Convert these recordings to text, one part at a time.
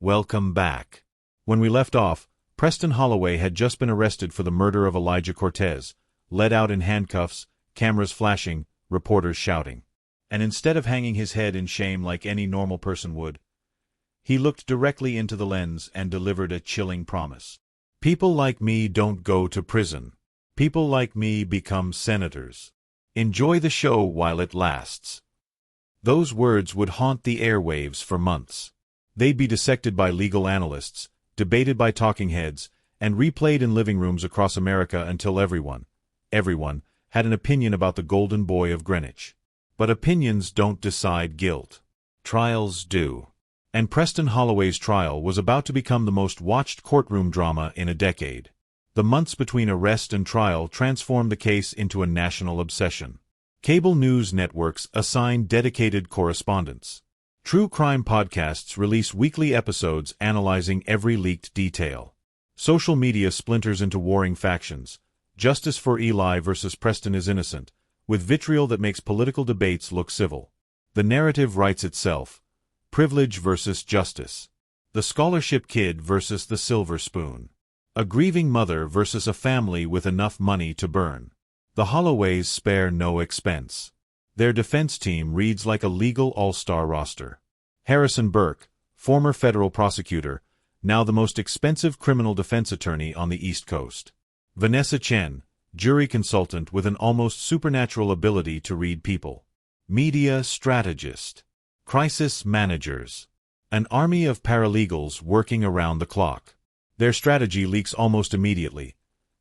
Welcome back. When we left off, Preston Holloway had just been arrested for the murder of Elijah Cortez, led out in handcuffs, cameras flashing, reporters shouting. And instead of hanging his head in shame like any normal person would, he looked directly into the lens and delivered a chilling promise. People like me don't go to prison. People like me become senators. Enjoy the show while it lasts. Those words would haunt the airwaves for months. They'd be dissected by legal analysts, debated by talking heads, and replayed in living rooms across America until everyone had an opinion about the golden boy of Greenwich. But opinions don't decide guilt. Trials do. And Preston Holloway's trial was about to become the most watched courtroom drama in a decade. The months between arrest and trial transformed the case into a national obsession. Cable news networks assign dedicated correspondents. True crime podcasts release weekly episodes analyzing every leaked detail. Social media splinters into warring factions. Justice for Eli versus Preston is innocent, with vitriol that makes political debates look civil. The narrative writes itself. Privilege versus justice. The scholarship kid versus the silver spoon. A grieving mother versus a family with enough money to burn. The Holloways spare no expense. Their defense team reads like a legal all-star roster. Harrison Burke, former federal prosecutor, now the most expensive criminal defense attorney on the East Coast. Vanessa Chen, jury consultant with an almost supernatural ability to read people. Media strategist. Crisis managers. An army of paralegals working around the clock. Their strategy leaks almost immediately.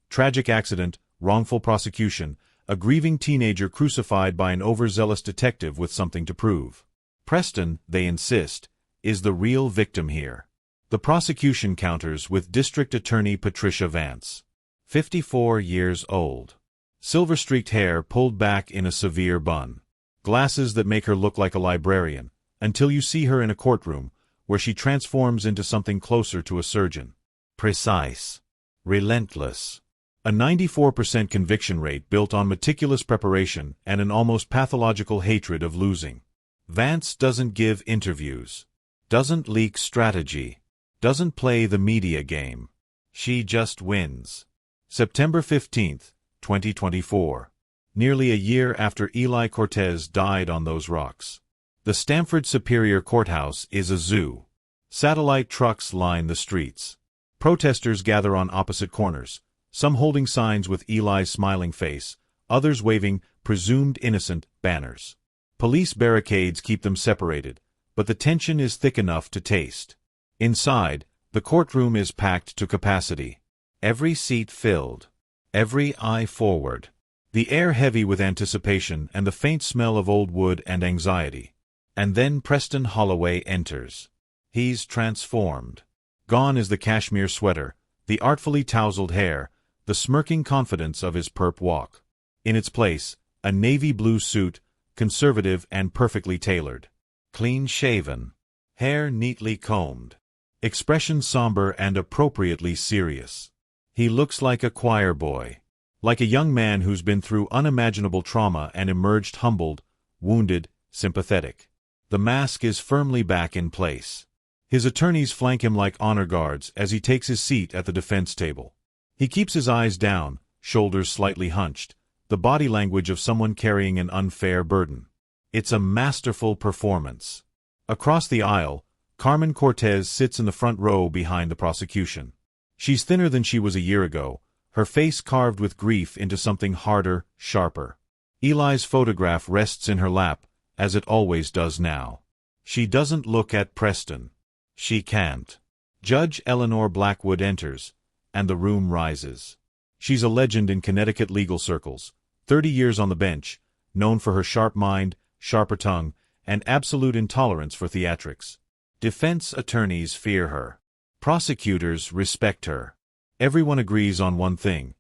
Tragic accident, wrongful prosecution, a grieving teenager crucified by an overzealous detective with something to prove. Preston, they insist, is the real victim here. The prosecution counters with District Attorney Patricia Vance. 54 years old. Silver-streaked hair pulled back in a severe bun. Glasses that make her look like a librarian, until you see her in a courtroom, where she transforms into something closer to a surgeon. Precise. Relentless. A 94% conviction rate built on meticulous preparation and an almost pathological hatred of losing. Vance doesn't give interviews. Doesn't leak strategy. Doesn't play the media game. She just wins. September 15, 2024. Nearly a year after Eli Cortez died on those rocks. The Stamford Superior Courthouse is a zoo. Satellite trucks line the streets. Protesters gather on opposite corners, some holding signs with Eli's smiling face, others waving presumed innocent banners. Police barricades keep them separated, but the tension is thick enough to taste. Inside, the courtroom is packed to capacity. Every seat filled. Every eye forward. The air heavy with anticipation and the faint smell of old wood and anxiety. And then Preston Holloway enters. He's transformed. Gone is the cashmere sweater, the artfully tousled hair, the smirking confidence of his perp walk. In its place, a navy blue suit, conservative and perfectly tailored. Clean-shaven. Hair neatly combed. Expression somber and appropriately serious. He looks like a choir boy. Like a young man who's been through unimaginable trauma and emerged humbled, wounded, sympathetic. The mask is firmly back in place. His attorneys flank him like honor guards as he takes his seat at the defense table. He keeps his eyes down, shoulders slightly hunched, the body language of someone carrying an unfair burden. It's a masterful performance. Across the aisle, Carmen Cortez sits in the front row behind the prosecution. She's thinner than she was a year ago, her face carved with grief into something harder, sharper. Eli's photograph rests in her lap, as it always does now. She doesn't look at Preston. She can't. Judge Eleanor Blackwood enters, and the room rises. She's a legend in Connecticut legal circles, 30 years on the bench, known for her sharp mind, sharper tongue, and absolute intolerance for theatrics. Defense attorneys fear her. Prosecutors respect her. Everyone agrees on one thing.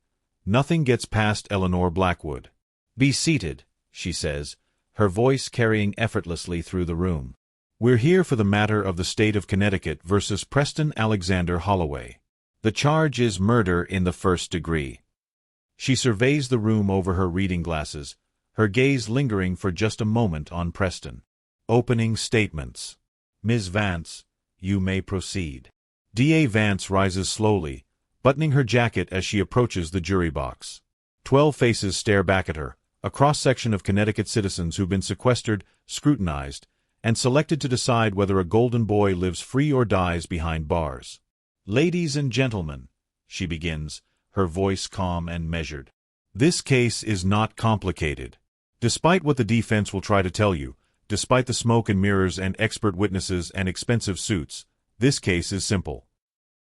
Nothing gets past Eleanor Blackwood. "Be seated," she says, her voice carrying effortlessly through the room. "We're here for the matter of the state of Connecticut versus Preston Alexander Holloway. The charge is murder in the first degree." She surveys the room over her reading glasses, her gaze lingering for just a moment on Preston. Opening statements. "Ms. Vance, You may proceed. DA Vance rises slowly, buttoning her jacket as she approaches the jury box. 12 faces stare back at her, a cross-section of Connecticut citizens who've been sequestered, scrutinized, and selected to decide whether a golden boy lives free or dies behind bars. Ladies and gentlemen, she begins, her voice calm and measured. This case is not complicated. Despite what the defense will try to tell you, despite the smoke and mirrors and expert witnesses and expensive suits, this case is simple.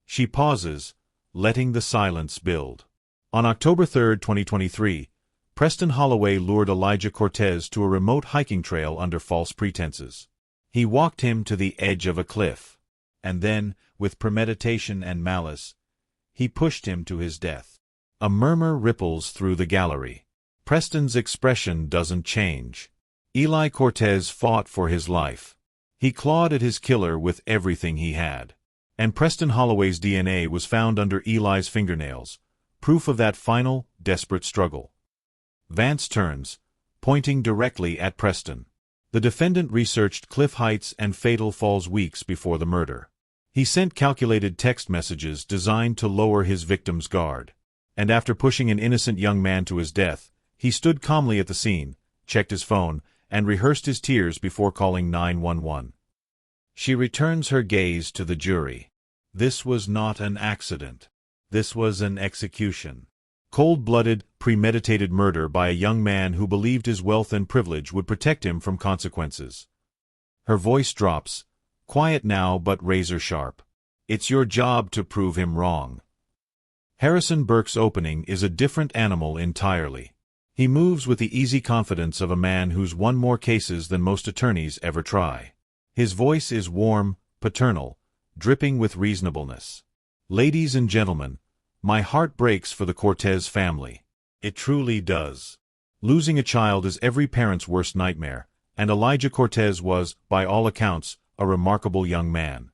She pauses, letting the silence build. On October 3, 2023, Preston Holloway lured Elijah Cortez to a remote hiking trail under false pretenses. He walked him to the edge of a cliff, and then, with premeditation and malice, he pushed him to his death. A murmur ripples through the gallery. Preston's expression doesn't change. Eli Cortez fought for his life. He clawed at his killer with everything he had. And Preston Holloway's DNA was found under Eli's fingernails, proof of that final, desperate struggle. Vance turns, pointing directly at Preston. The defendant researched cliff heights and fatal falls weeks before the murder. He sent calculated text messages designed to lower his victim's guard. And after pushing an innocent young man to his death, he stood calmly at the scene, checked his phone, and rehearsed his tears before calling 911. She returns her gaze to the jury. This was not an accident. This was an execution. Cold-blooded, premeditated murder by a young man who believed his wealth and privilege would protect him from consequences. Her voice drops, quiet now but razor-sharp. It's your job to prove him wrong. Harrison Burke's opening is a different animal entirely. He moves with the easy confidence of a man who's won more cases than most attorneys ever try. His voice is warm, paternal, dripping with reasonableness. Ladies and gentlemen, my heart breaks for the Cortez family. It truly does. Losing a child is every parent's worst nightmare, and Elijah Cortez was, by all accounts, a remarkable young man.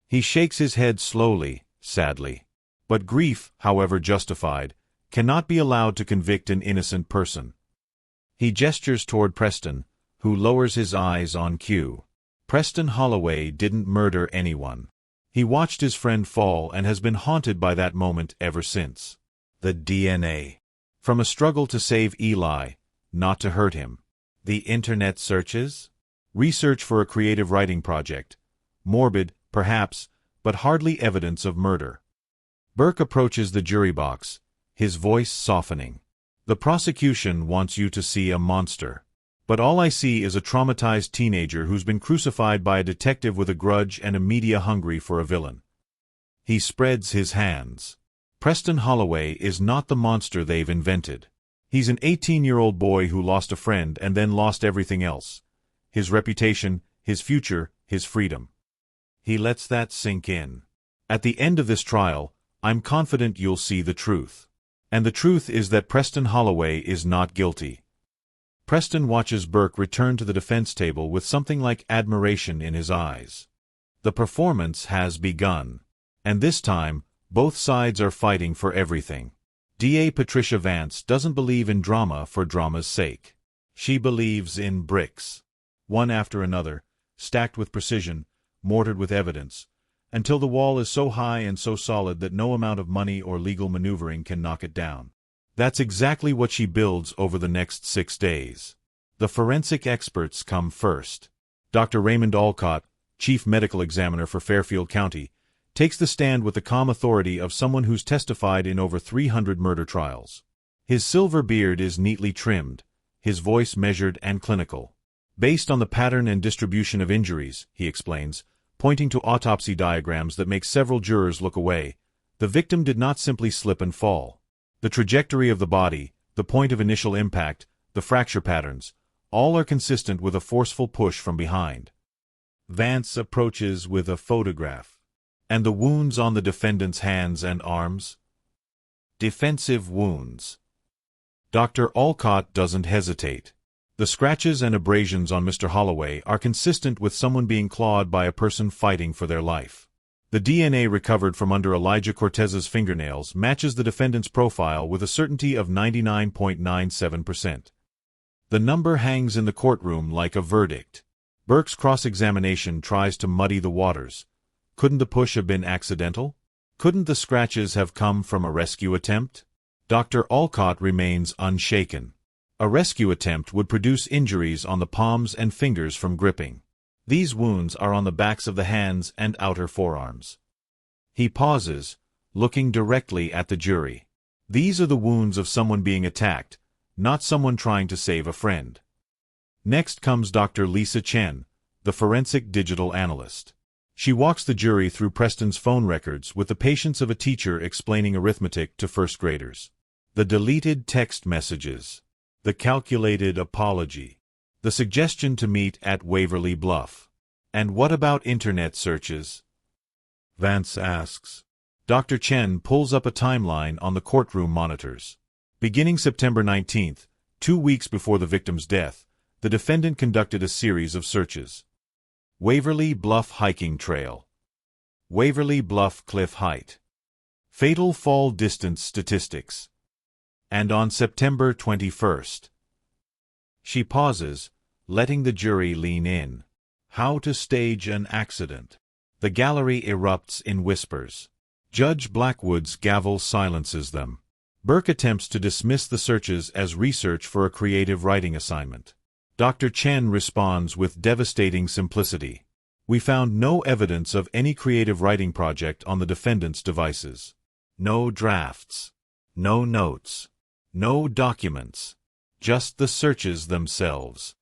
He shakes his head slowly, sadly. But grief, however justified, cannot be allowed to convict an innocent person. He gestures toward Preston, who lowers his eyes on cue. Preston Holloway didn't murder anyone. He watched his friend fall and has been haunted by that moment ever since. The DNA. From a struggle to save Eli, not to hurt him. The internet searches? Research for a creative writing project. Morbid, perhaps, but hardly evidence of murder. Burke approaches the jury box, his voice softening. The prosecution wants you to see a monster. But all I see is a traumatized teenager who's been crucified by a detective with a grudge and a media hungry for a villain. He spreads his hands. Preston Holloway is not the monster they've invented. He's an 18-year-old boy who lost a friend and then lost everything else. His reputation, his future, his freedom. He lets that sink in. At the end of this trial, I'm confident you'll see the truth. And the truth is that Preston Holloway is not guilty. Preston watches Burke return to the defense table with something like admiration in his eyes. The performance has begun. And this time, both sides are fighting for everything. DA Patricia Vance doesn't believe in drama for drama's sake. She believes in bricks. One after another, stacked with precision, mortared with evidence, until the wall is so high and so solid that no amount of money or legal maneuvering can knock it down. That's exactly what she builds over the next 6 days. The forensic experts come first. Dr. Raymond Alcott, Chief Medical Examiner for Fairfield County, takes the stand with the calm authority of someone who's testified in over 300 murder trials. His silver beard is neatly trimmed, his voice measured and clinical. Based on the pattern and distribution of injuries, he explains, pointing to autopsy diagrams that make several jurors look away, the victim did not simply slip and fall. The trajectory of the body, the point of initial impact, the fracture patterns, all are consistent with a forceful push from behind. Vance approaches with a photograph. And the wounds on the defendant's hands and arms? Defensive wounds. Dr. Alcott doesn't hesitate. The scratches and abrasions on Mr. Holloway are consistent with someone being clawed by a person fighting for their life. The DNA recovered from under Elijah Cortez's fingernails matches the defendant's profile with a certainty of 99.97%. The number hangs in the courtroom like a verdict. Burke's cross-examination tries to muddy the waters, Couldn't the push have been accidental? Couldn't the scratches have come from a rescue attempt? Dr. Alcott remains unshaken. A rescue attempt would produce injuries on the palms and fingers from gripping. These wounds are on the backs of the hands and outer forearms. He pauses, looking directly at the jury. These are the wounds of someone being attacked, not someone trying to save a friend. Next comes Dr. Lisa Chen, the forensic digital analyst. She walks the jury through Preston's phone records with the patience of a teacher explaining arithmetic to first graders. The deleted text messages. The calculated apology. The suggestion to meet at Waverly Bluff. And what about internet searches? Vance asks. Dr. Chen pulls up a timeline on the courtroom monitors. Beginning September 19th, 2 weeks before the victim's death, the defendant conducted a series of searches. Waverly Bluff Hiking Trail. Waverly Bluff Cliff Height. Fatal fall distance statistics. And on September 21st. She pauses, letting the jury lean in. How to stage an accident. The gallery erupts in whispers. Judge Blackwood's gavel silences them. Burke attempts to dismiss the searches as research for a creative writing assignment. Dr. Chen responds with devastating simplicity. We found no evidence of any creative writing project on the defendant's devices. No drafts. No notes. No documents. Just the searches themselves.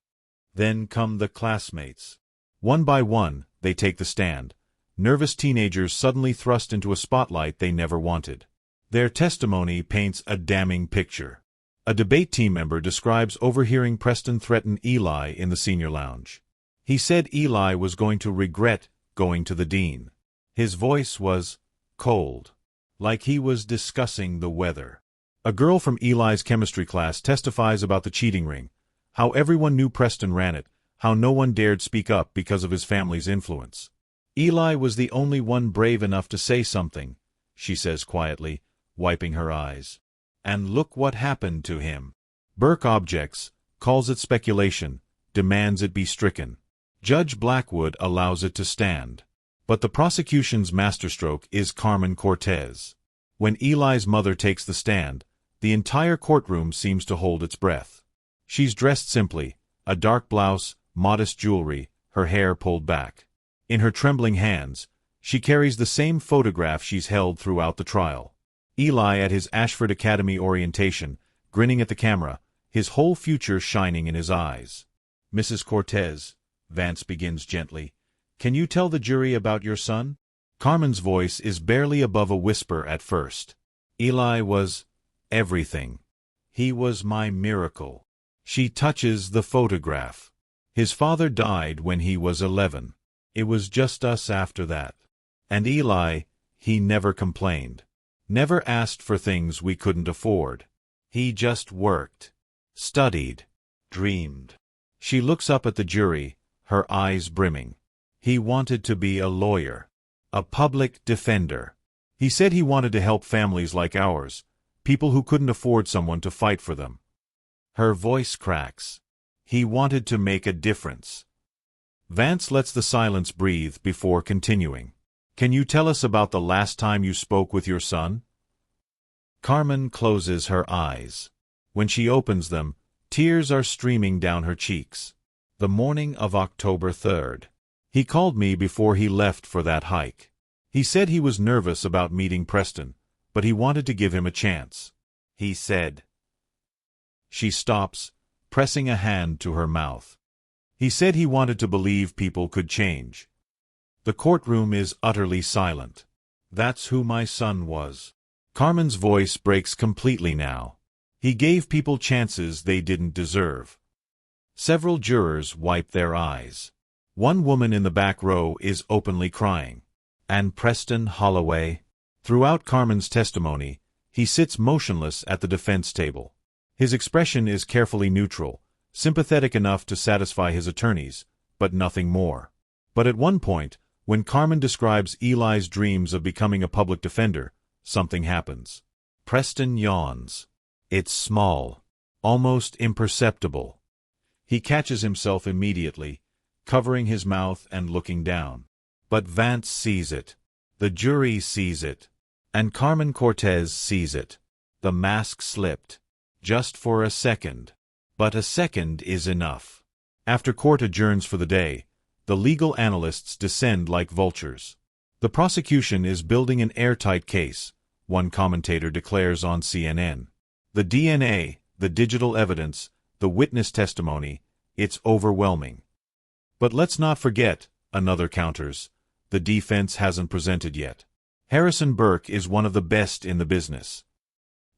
Then come the classmates. One by one, they take the stand. Nervous teenagers suddenly thrust into a spotlight they never wanted. Their testimony paints a damning picture. A debate team member describes overhearing Preston threaten Eli in the senior lounge. He said Eli was going to regret going to the dean. His voice was cold, like he was discussing the weather. A girl from Eli's chemistry class testifies about the cheating ring, how everyone knew Preston ran it, how no one dared speak up because of his family's influence. Eli was the only one brave enough to say something, she says quietly, wiping her eyes. And look what happened to him. Burke objects, calls it speculation, demands it be stricken. Judge Blackwood allows it to stand. But the prosecution's masterstroke is Carmen Cortez. When Eli's mother takes the stand, the entire courtroom seems to hold its breath. She's dressed simply, a dark blouse, modest jewelry, her hair pulled back. In her trembling hands, she carries the same photograph she's held throughout the trial. Eli at his Ashford Academy orientation, grinning at the camera, his whole future shining in his eyes. Mrs. Cortez, Vance begins gently, can you tell the jury about your son? Carmen's voice is barely above a whisper at first. Eli was everything. He was my miracle. She touches the photograph. His father died when he was 11. It was just us after that. And Eli, he never complained. Never asked for things we couldn't afford. He just worked, studied, dreamed. She looks up at the jury, her eyes brimming. He wanted to be a lawyer, a public defender. He said he wanted to help families like ours, people who couldn't afford someone to fight for them. Her voice cracks. He wanted to make a difference. Vance lets the silence breathe before continuing. Can you tell us about the last time you spoke with your son? Carmen closes her eyes. When she opens them, tears are streaming down her cheeks. The morning of October 3rd. He called me before he left for that hike. He said he was nervous about meeting Preston, but he wanted to give him a chance. He said. She stops, pressing a hand to her mouth. He said he wanted to believe people could change. The courtroom is utterly silent. That's who my son was. Carmen's voice breaks completely now. He gave people chances they didn't deserve. Several jurors wipe their eyes. One woman in the back row is openly crying. And Preston Holloway? Throughout Carmen's testimony, he sits motionless at the defense table. His expression is carefully neutral, sympathetic enough to satisfy his attorneys, but nothing more. But at one point, when Carmen describes Eli's dreams of becoming a public defender, something happens. Preston yawns. It's small, almost imperceptible. He catches himself immediately, covering his mouth and looking down. But Vance sees it. The jury sees it. And Carmen Cortez sees it. The mask slipped. Just for a second. But a second is enough. After court adjourns for the day, the legal analysts descend like vultures. The prosecution is building an airtight case, one commentator declares on CNN. The DNA, the digital evidence, the witness testimony, it's overwhelming. But let's not forget, another counters, the defense hasn't presented yet. Harrison Burke is one of the best in the business.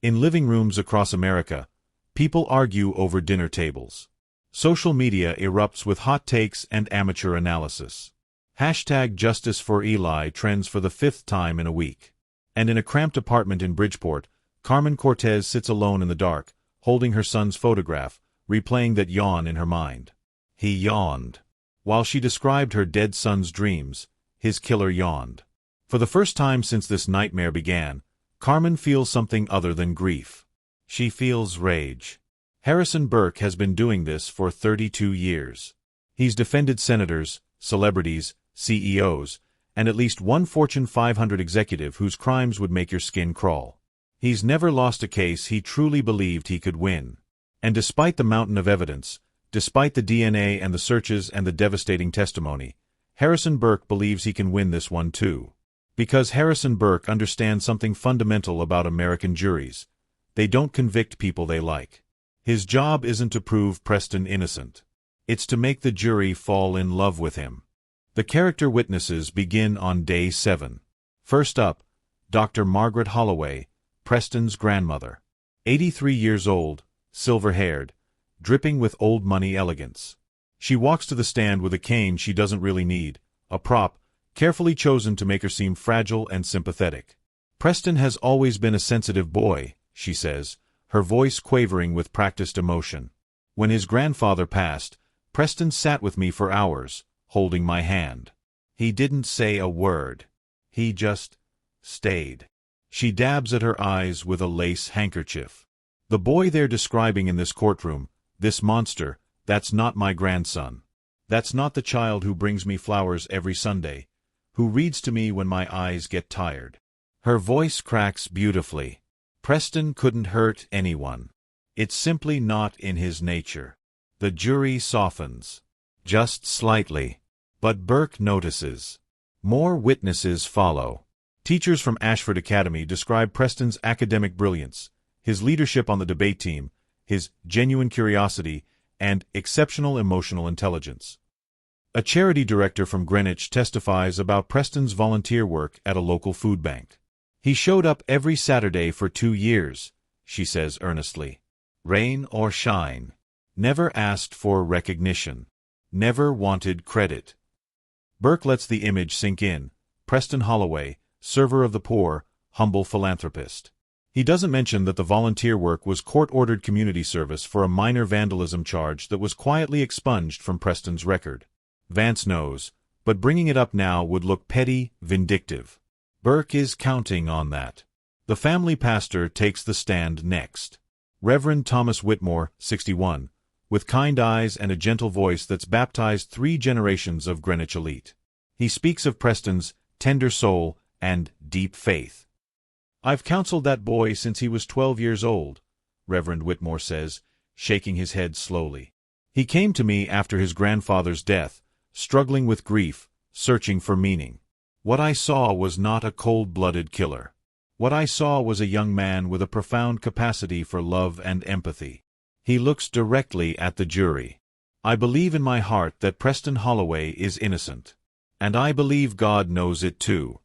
In living rooms across America, people argue over dinner tables. Social media erupts with hot takes and amateur analysis. #JusticeForEli trends for the 5th time in a week. And in a cramped apartment in Bridgeport, Carmen Cortez sits alone in the dark, holding her son's photograph, replaying that yawn in her mind. He yawned. While she described her dead son's dreams, his killer yawned. For the first time since this nightmare began, Carmen feels something other than grief. She feels rage. Harrison Burke has been doing this for 32 years. He's defended senators, celebrities, CEOs, and at least one Fortune 500 executive whose crimes would make your skin crawl. He's never lost a case he truly believed he could win. And despite the mountain of evidence, despite the DNA and the searches and the devastating testimony, Harrison Burke believes he can win this one too. Because Harrison Burke understands something fundamental about American juries. They don't convict people they like. His job isn't to prove Preston innocent. It's to make the jury fall in love with him. The character witnesses begin on day 7. First up, Dr. Margaret Holloway, Preston's grandmother. 83 years old, silver-haired, dripping with old money elegance. She walks to the stand with a cane she doesn't really need, a prop, carefully chosen to make her seem fragile and sympathetic. Preston has always been a sensitive boy, she says, her voice quavering with practiced emotion. When his grandfather passed, Preston sat with me for hours, holding my hand. He didn't say a word. He just stayed. She dabs at her eyes with a lace handkerchief. The boy they're describing in this courtroom, this monster, that's not my grandson. That's not the child who brings me flowers every Sunday, who reads to me when my eyes get tired. Her voice cracks beautifully. Preston couldn't hurt anyone. It's simply not in his nature. The jury softens. Just slightly. But Burke notices. More witnesses follow. Teachers from Ashford Academy describe Preston's academic brilliance, his leadership on the debate team, his genuine curiosity, and exceptional emotional intelligence. A charity director from Greenwich testifies about Preston's volunteer work at a local food bank. He showed up every Saturday for 2 years, she says earnestly. Rain or shine. Never asked for recognition. Never wanted credit. Burke lets the image sink in. Preston Holloway, server of the poor, humble philanthropist. He doesn't mention that the volunteer work was court-ordered community service for a minor vandalism charge that was quietly expunged from Preston's record. Vance knows, but bringing it up now would look petty, vindictive. Burke is counting on that. The family pastor takes the stand next. Reverend Thomas Whitmore, 61, with kind eyes and a gentle voice that's baptized 3 generations of Greenwich elite. He speaks of Preston's tender soul and deep faith. I've counseled that boy since he was 12 years old, Reverend Whitmore says, shaking his head slowly. He came to me after his grandfather's death, struggling with grief, searching for meaning. What I saw was not a cold-blooded killer. What I saw was a young man with a profound capacity for love and empathy. He looks directly at the jury. I believe in my heart that Preston Holloway is innocent. And I believe God knows it too.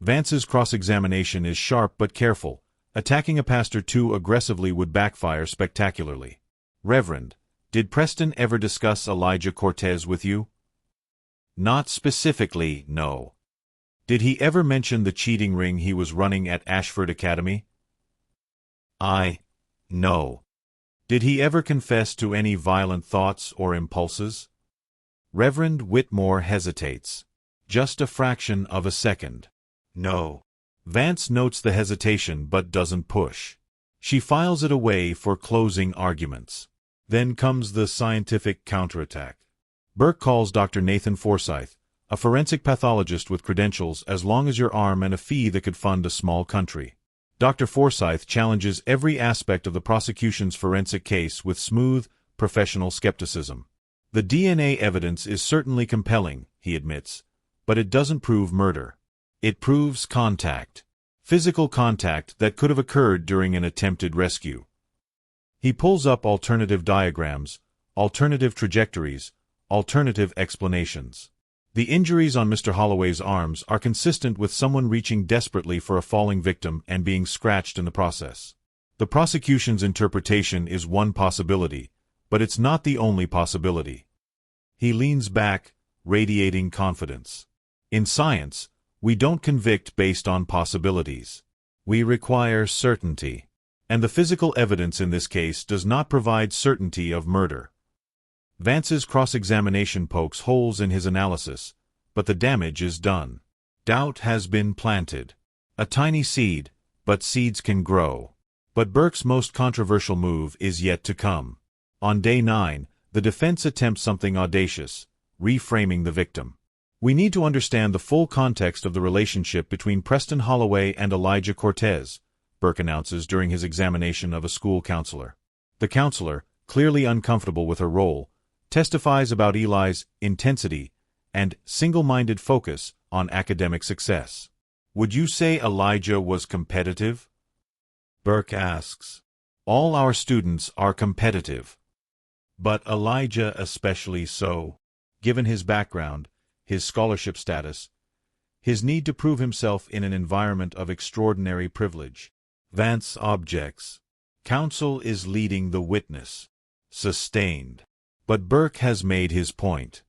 Vance's cross-examination is sharp but careful. Attacking a pastor too aggressively would backfire spectacularly. Reverend, did Preston ever discuss Elijah Cortez with you? Not specifically, no. Did he ever mention the cheating ring he was running at Ashford Academy? No. Did he ever confess to any violent thoughts or impulses? Reverend Whitmore hesitates. Just a fraction of a second. No. Vance notes the hesitation but doesn't push. She files it away for closing arguments. Then comes the scientific counterattack. Burke calls Dr. Nathan Forsyth, A forensic pathologist with credentials as long as your arm and a fee that could fund a small country. Dr. Forsyth challenges every aspect of the prosecution's forensic case with smooth, professional skepticism. The DNA evidence is certainly compelling, he admits, but it doesn't prove murder. It proves contact. Physical contact that could have occurred during an attempted rescue. He pulls up alternative diagrams, alternative trajectories, alternative explanations. The injuries on Mr. Holloway's arms are consistent with someone reaching desperately for a falling victim and being scratched in the process. The prosecution's interpretation is one possibility, but it's not the only possibility. He leans back, radiating confidence. In science, we don't convict based on possibilities. We require certainty. And the physical evidence in this case does not provide certainty of murder. Vance's cross-examination pokes holes in his analysis, but the damage is done. Doubt has been planted. A tiny seed, but seeds can grow. But Burke's most controversial move is yet to come. On day 9, the defense attempts something audacious, reframing the victim. We need to understand the full context of the relationship between Preston Holloway and Elijah Cortez, Burke announces during his examination of a school counselor. The counselor, clearly uncomfortable with her role, testifies about Eli's intensity and single-minded focus on academic success. Would you say Elijah was competitive? Burke asks. All our students are competitive. But Elijah especially so, given his background, his scholarship status, his need to prove himself in an environment of extraordinary privilege. Vance objects. Counsel is leading the witness. Sustained. But Burke has made his point.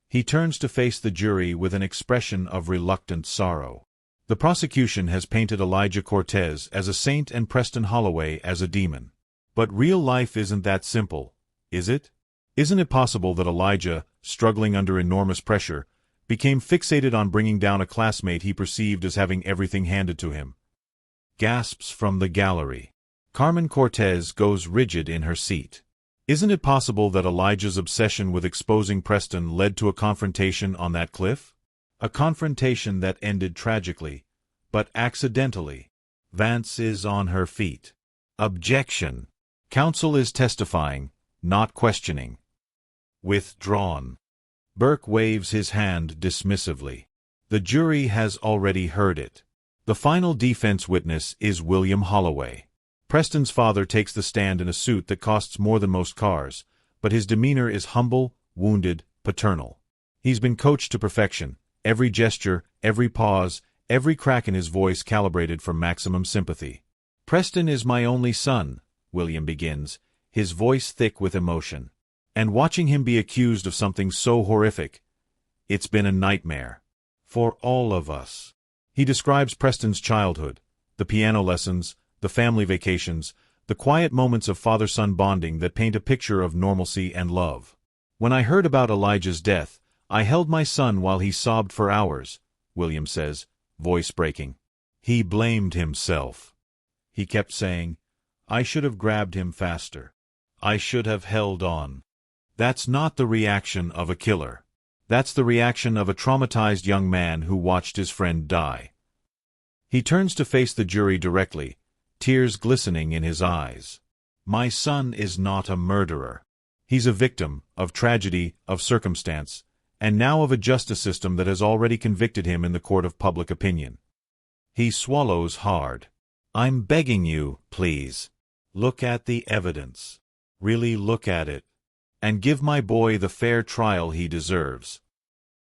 He turns to face the jury with an expression of reluctant sorrow. The prosecution has painted Elijah Cortez as a saint and Preston Holloway as a demon. But real life isn't that simple, is it? Isn't it possible that Elijah, struggling under enormous pressure, became fixated on bringing down a classmate he perceived as having everything handed to him? Gasps from the gallery. Carmen Cortez goes rigid in her seat. Isn't it possible that Elijah's obsession with exposing Preston led to a confrontation on that cliff? A confrontation that ended tragically, but accidentally. Vance is on her feet. Objection. Counsel is testifying, not questioning. Withdrawn. Burke waves his hand dismissively. The jury has already heard it. The final defense witness is William Holloway. Preston's father takes the stand in a suit that costs more than most cars, but his demeanor is humble, wounded, paternal. He's been coached to perfection, every gesture, every pause, every crack in his voice calibrated for maximum sympathy. Preston is my only son, William begins, his voice thick with emotion. And watching him be accused of something so horrific, it's been a nightmare. For all of us. He describes Preston's childhood, the piano lessons, the family vacations, the quiet moments of father-son bonding that paint a picture of normalcy and love. When I heard about Elijah's death, I held my son while he sobbed for hours, William says, voice breaking. He blamed himself. He kept saying, I should have grabbed him faster. I should have held on. That's not the reaction of a killer. That's the reaction of a traumatized young man who watched his friend die. He turns to face the jury directly, tears glistening in his eyes. My son is not a murderer. He's a victim of tragedy, of circumstance, and now of a justice system that has already convicted him in the court of public opinion. He swallows hard. I'm begging you, please. Look at the evidence. Really look at it. And give my boy the fair trial he deserves.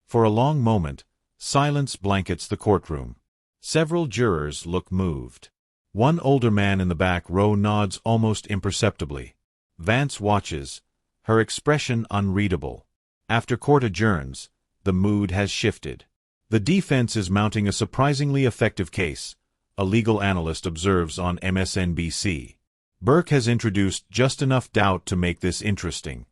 For a long moment, silence blankets the courtroom. Several jurors look moved. One older man in the back row nods almost imperceptibly. Vance watches, her expression unreadable. After court adjourns, the mood has shifted. The defense is mounting a surprisingly effective case, a legal analyst observes on MSNBC. Burke has introduced just enough doubt to make this interesting.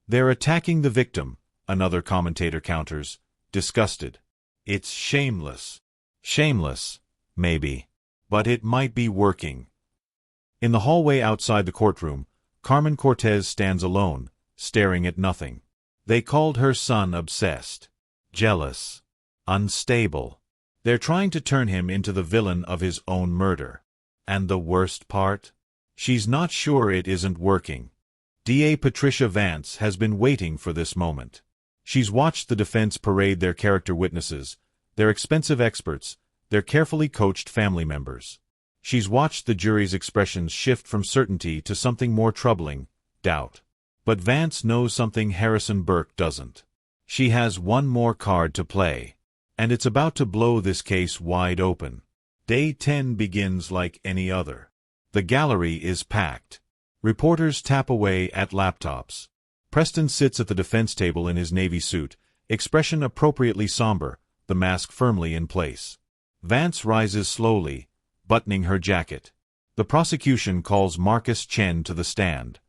They're attacking the victim, another commentator counters, disgusted. It's shameless. Shameless, maybe. But it might be working. In the hallway outside the courtroom, Carmen Cortez stands alone, staring at nothing. They called her son obsessed. jealous, unstable. They're trying to turn him into the villain of his own murder. And the worst part? She's not sure it isn't working. DA Patricia Vance has been waiting for this moment. She's watched the defense parade their character witnesses, their expensive experts, their carefully coached family members. She's watched the jury's expressions shift from certainty to something more troubling, doubt. But Vance knows something Harrison Burke doesn't. She has one more card to play, and it's about to blow this case wide open. Day 10 begins like any other. The gallery is packed. Reporters tap away at laptops. Preston sits at the defense table in his navy suit, expression appropriately somber, the mask firmly in place. Vance rises slowly, buttoning her jacket. The prosecution calls Marcus Chen to the stand.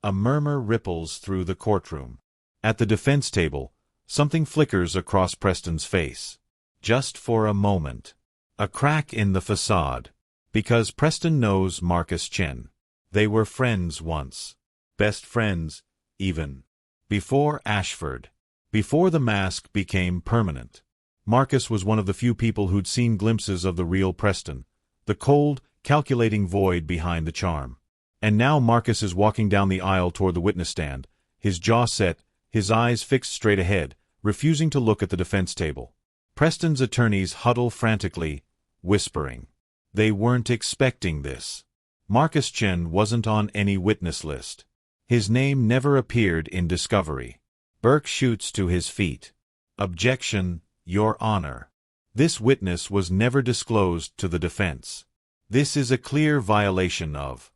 A murmur ripples through the courtroom. At the defense table, something flickers across Preston's face. Just for a moment. A crack in the facade. Because Preston knows Marcus Chen. They were friends once. Best friends, even. Before Ashford. Before the mask became permanent. Marcus was one of the few people who'd seen glimpses of the real Preston. The cold, calculating void behind the charm. And now Marcus is walking down the aisle toward the witness stand, his jaw set, his eyes fixed straight ahead, refusing to look at the defense table. Preston's attorneys huddle frantically, whispering. They weren't expecting this. Marcus Chen wasn't on any witness list. His name never appeared in discovery. Burke shoots to his feet. Objection, Your Honor. This witness was never disclosed to the defense. This is a clear violation of.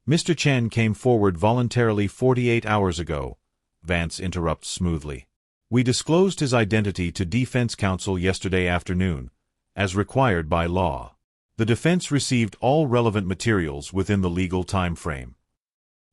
Mr. Chen came forward voluntarily 48 hours ago, Vance interrupts smoothly. We disclosed his identity to defense counsel yesterday afternoon, as required by law. The defense received all relevant materials within the legal time frame.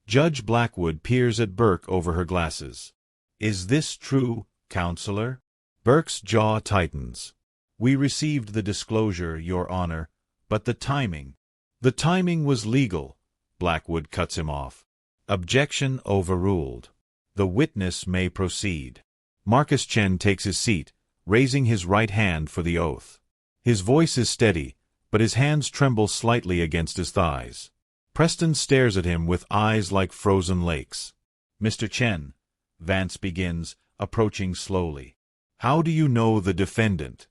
Judge Blackwood peers at Burke over her glasses. Is this true, counselor? Burke's jaw tightens. We received the disclosure, Your Honor, but the timing. The timing was legal, Blackwood cuts him off. Objection overruled. The witness may proceed. Marcus Chen takes his seat, raising his right hand for the oath. His voice is steady, but his hands tremble slightly against his thighs. Preston stares at him with eyes like frozen lakes. Mr. Chen, Vance begins, approaching slowly. How do you know the defendant?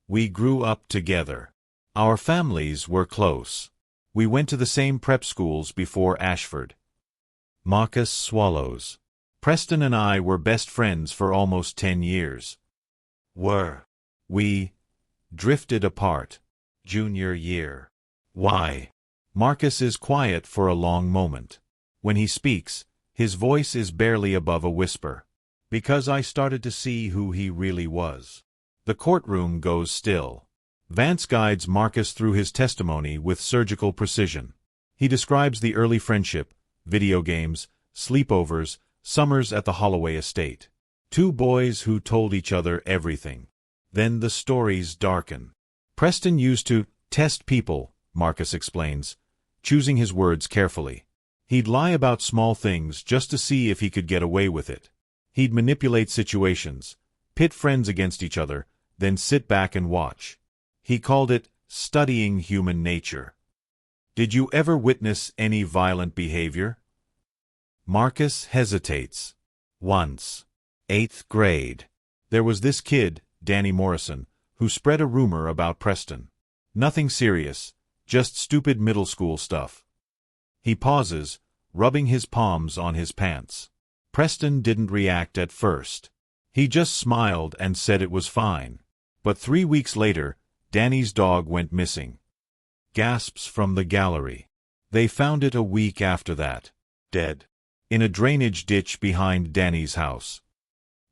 We grew up together. Our families were close. We went to the same prep schools before Ashford. Marcus swallows. Preston and I were best friends for almost 10 years. We drifted apart. Junior year. Why? Marcus is quiet for a long moment. When he speaks, his voice is barely above a whisper. Because I started to see who he really was. The courtroom goes still. Vance guides Marcus through his testimony with surgical precision. He describes the early friendship, video games, sleepovers, summers at the Holloway estate. Two boys who told each other everything. Then the stories darken. Preston used to test people, Marcus explains, choosing his words carefully. He'd lie about small things just to see if he could get away with it. He'd manipulate situations, pit friends against each other, then sit back and watch. He called it studying human nature. Did you ever witness any violent behavior? Marcus hesitates. Once. 8th grade. There was this kid, Danny Morrison, who spread a rumor about Preston. Nothing serious, just stupid middle school stuff. He pauses, rubbing his palms on his pants. Preston didn't react at first. He just smiled and said it was fine. But 3 weeks later, Danny's dog went missing. Gasps from the gallery. They found it a week after that. Dead. In a drainage ditch behind Danny's house.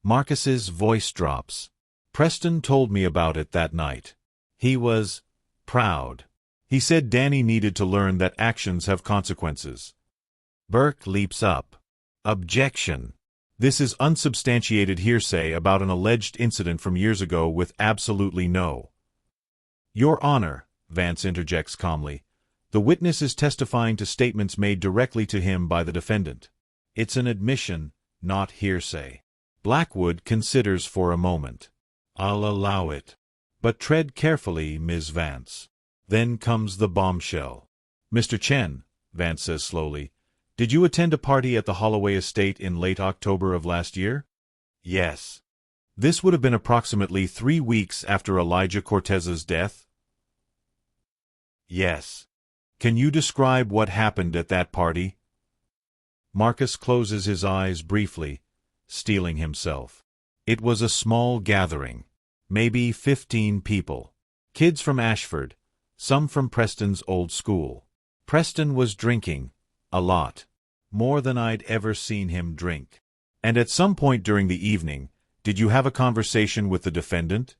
Marcus's voice drops. Preston told me about it that night. He was proud. He said Danny needed to learn that actions have consequences. Burke leaps up. Objection. This is unsubstantiated hearsay about an alleged incident from years ago with absolutely no. Your Honor, Vance interjects calmly, the witness is testifying to statements made directly to him by the defendant. It's an admission, not hearsay. Blackwood considers for a moment. I'll allow it. But tread carefully, Ms. Vance. Then comes the bombshell. Mr. Chen, Vance says slowly, did you attend a party at the Holloway estate in late October of last year? Yes. This would have been approximately 3 weeks after Elijah Cortez's death? Yes. Can you describe what happened at that party? Marcus closes his eyes briefly, steeling himself. It was a small gathering. Maybe 15 people. Kids from Ashford, some from Preston's old school. Preston was drinking, a lot. More than I'd ever seen him drink. And at some point during the evening, did you have a conversation with the defendant?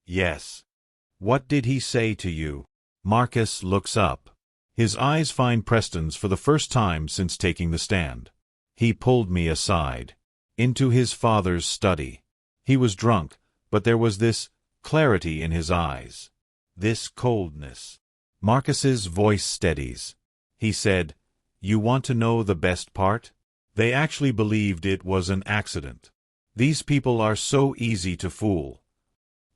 Yes. What did he say to you? Marcus looks up. His eyes find Preston's for the first time since taking the stand. He pulled me aside. Into his father's study. He was drunk, but there was this clarity in his eyes. This coldness. Marcus's voice steadies. He said, "You want to know the best part? They actually believed it was an accident. These people are so easy to fool."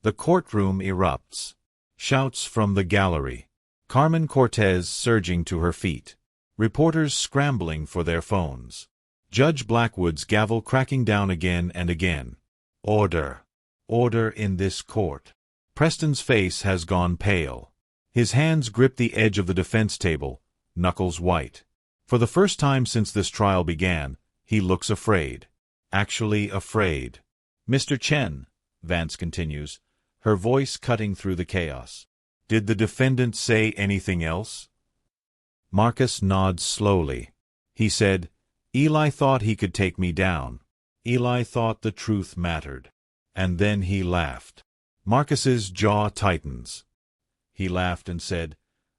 The courtroom erupts. Shouts from the gallery. Carmen Cortez surging to her feet. Reporters scrambling for their phones. Judge Blackwood's gavel cracking down again and again. Order. Order in this court. Preston's face has gone pale. His hands grip the edge of the defense table, knuckles white. For the first time since this trial began, he looks afraid. Actually afraid. Mr. Chen, Vance continues, her voice cutting through the chaos. Did the defendant say anything else? Marcus nods slowly. He said, Eli thought he could take me down. Eli thought the truth mattered. And then he laughed. Marcus's jaw tightens. He laughed and said,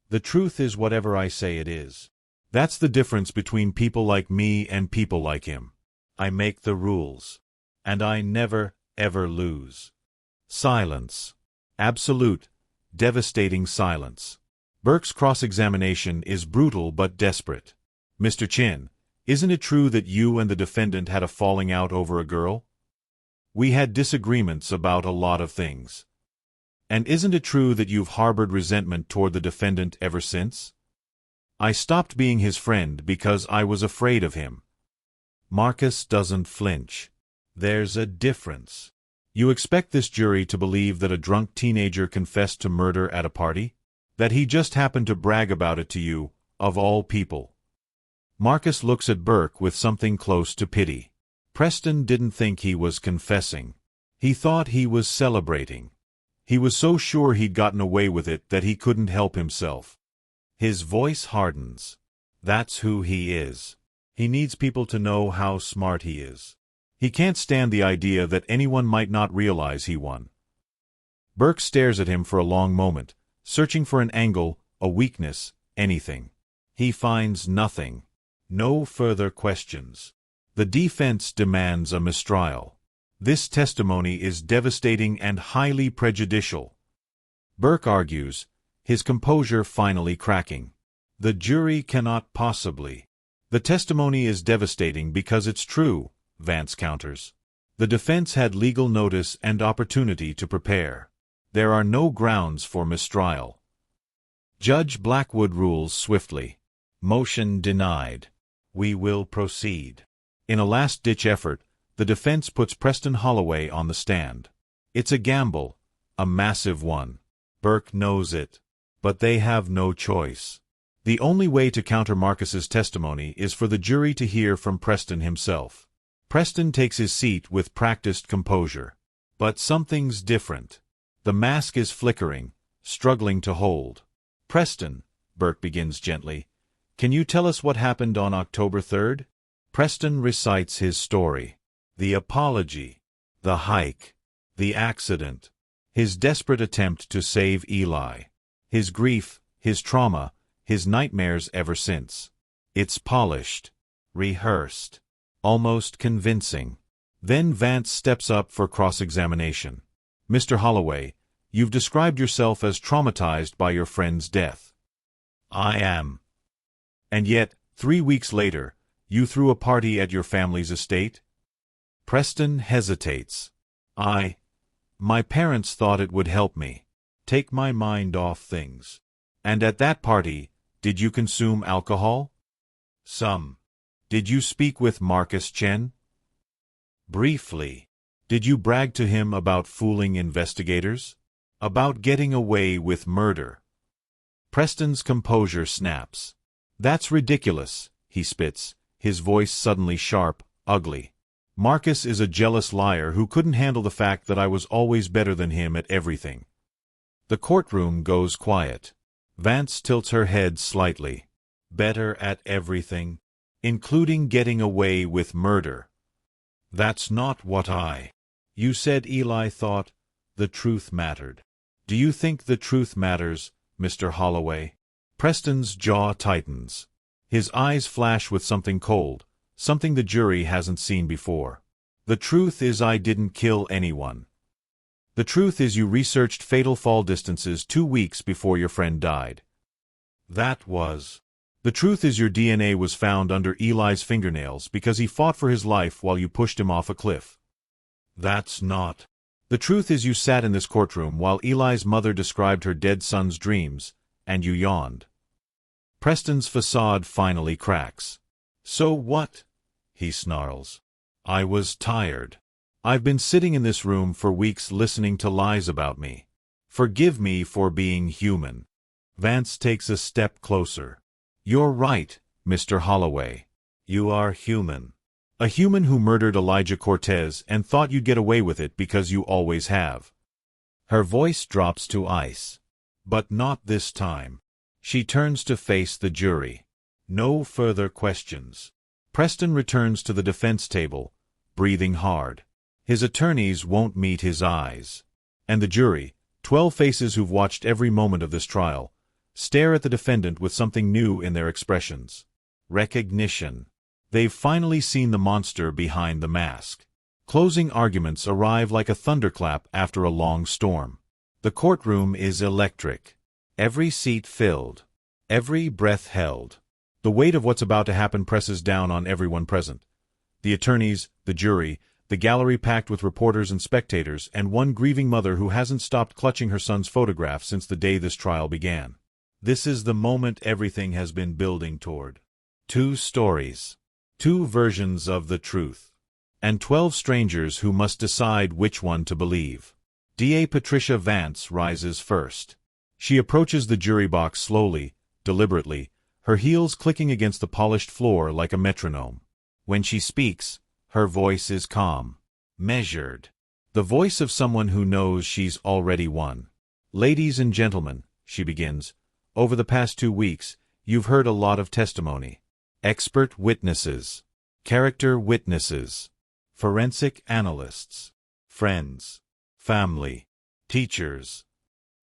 "The truth is whatever I say it is. That's the difference between people like me and people like him. I make the rules. And I never, ever lose." Silence. Absolute, devastating silence. Burke's cross-examination is brutal but desperate. "Mr. Chin, isn't it true that you and the defendant had a falling out over a girl?" "We had disagreements about a lot of things." "And isn't it true that you've harbored resentment toward the defendant ever since?" "I stopped being his friend because I was afraid of him." Marcus doesn't flinch. There's a difference. You expect this jury to believe that a drunk teenager confessed to murder at a party? That he just happened to brag about it to you, of all people? Marcus looks at Burke with something close to pity. Preston didn't think he was confessing. He thought he was celebrating. He was so sure he'd gotten away with it that he couldn't help himself. His voice hardens. That's who he is. He needs people to know how smart he is. He can't stand the idea that anyone might not realize he won. Burke stares at him for a long moment, searching for an angle, a weakness, anything. He finds nothing. No further questions. The defense demands a mistrial. This testimony is devastating and highly prejudicial. Burke argues, his composure finally cracking. The jury cannot possibly. The testimony is devastating because it's true, Vance counters. The defense had legal notice and opportunity to prepare. There are no grounds for mistrial. Judge Blackwood rules swiftly. Motion denied. We will proceed. In a last-ditch effort, the defense puts Preston Holloway on the stand. It's a gamble, a massive one. Burke knows it. But they have no choice. The only way to counter Marcus's testimony is for the jury to hear from Preston himself. Preston takes his seat with practiced composure. But something's different. The mask is flickering, struggling to hold. "Preston," Burke begins gently, "can you tell us what happened on October 3rd? Preston recites his story. The apology, the hike, the accident, his desperate attempt to save Eli, his grief, his trauma, his nightmares ever since. It's polished, rehearsed, almost convincing. Then Vance steps up for cross-examination. "Mr. Holloway, you've described yourself as traumatized by your friend's death." "I am." "And yet, 3 weeks later, you threw a party at your family's estate?" Preston hesitates. My parents thought it would help me. Take my mind off things. And at that party, did you consume alcohol? Some. Did you speak with Marcus Chen? Briefly. Did you brag to him about fooling investigators? About getting away with murder? Preston's composure snaps. That's ridiculous, he spits, his voice suddenly sharp, ugly. Marcus is a jealous liar who couldn't handle the fact that I was always better than him at everything. The courtroom goes quiet. Vance tilts her head slightly. Better at everything, including getting away with murder. That's not what You said Eli thought the truth mattered. Do you think the truth matters, Mr. Holloway? Preston's jaw tightens. His eyes flash with something cold, something the jury hasn't seen before. The truth is I didn't kill anyone. The truth is you researched fatal fall distances 2 weeks before your friend died. The truth is your DNA was found under Eli's fingernails because he fought for his life while you pushed him off a cliff. The truth is you sat in this courtroom while Eli's mother described her dead son's dreams, and you yawned. Preston's facade finally cracks. So what? He snarls. I was tired. I've been sitting in this room for weeks listening to lies about me. Forgive me for being human. Vance takes a step closer. You're right, Mr. Holloway. You are human. A human who murdered Elijah Cortez and thought you'd get away with it because you always have. Her voice drops to ice. But not this time. She turns to face the jury. No further questions. Preston returns to the defense table, breathing hard. His attorneys won't meet his eyes. And the jury, 12 faces who've watched every moment of this trial, stare at the defendant with something new in their expressions. Recognition. They've finally seen the monster behind the mask. Closing arguments arrive like a thunderclap after a long storm. The courtroom is electric. Every seat filled. Every breath held. The weight of what's about to happen presses down on everyone present. The attorneys, the jury, the gallery packed with reporters and spectators, and one grieving mother who hasn't stopped clutching her son's photograph since the day this trial began. This is the moment everything has been building toward. 2 stories. 2 versions of the truth. And 12 strangers who must decide which one to believe. DA Patricia Vance rises first. She approaches the jury box slowly, deliberately, her heels clicking against the polished floor like a metronome. When she speaks, her voice is calm, measured. The voice of someone who knows she's already won. Ladies and gentlemen, she begins, over the past 2 weeks, you've heard a lot of testimony. Expert witnesses, character witnesses, forensic analysts, friends, family, teachers.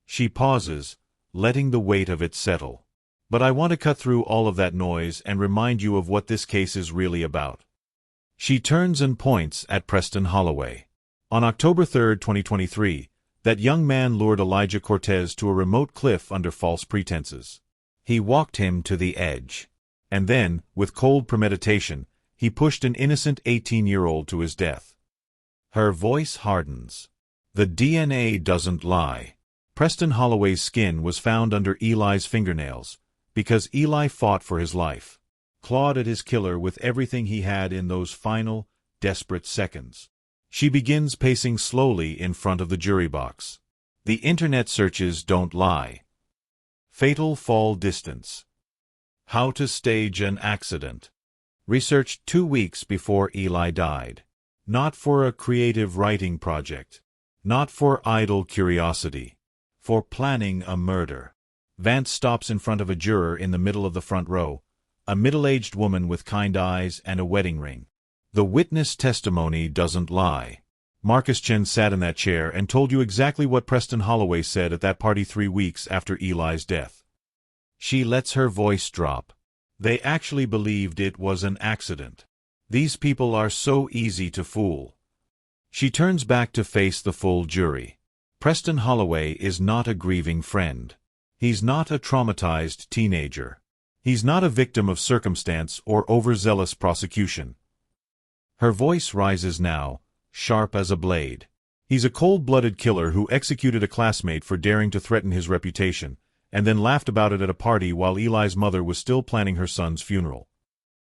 She pauses, letting the weight of it settle. But I want to cut through all of that noise and remind you of what this case is really about. She turns and points at Preston Holloway. On October 3, 2023, that young man lured Elijah Cortez to a remote cliff under false pretenses. He walked him to the edge. And then, with cold premeditation, he pushed an innocent 18-year-old to his death. Her voice hardens. The DNA doesn't lie. Preston Holloway's skin was found under Eli's fingernails, because Eli fought for his life, clawed at his killer with everything he had in those final, desperate seconds. She begins pacing slowly in front of the jury box. The internet searches don't lie. Fatal fall distance. How to stage an accident. Researched 2 weeks before Eli died. Not for a creative writing project. Not for idle curiosity. For planning a murder. Vance stops in front of a juror in the middle of the front row, a middle-aged woman with kind eyes and a wedding ring. The witness testimony doesn't lie. Marcus Chen sat in that chair and told you exactly what Preston Holloway said at that party 3 weeks after Eli's death. She lets her voice drop. They actually believed it was an accident. These people are so easy to fool. She turns back to face the full jury. Preston Holloway is not a grieving friend. He's not a traumatized teenager. He's not a victim of circumstance or overzealous prosecution. Her voice rises now, sharp as a blade. He's a cold-blooded killer who executed a classmate for daring to threaten his reputation, and then laughed about it at a party while Eli's mother was still planning her son's funeral.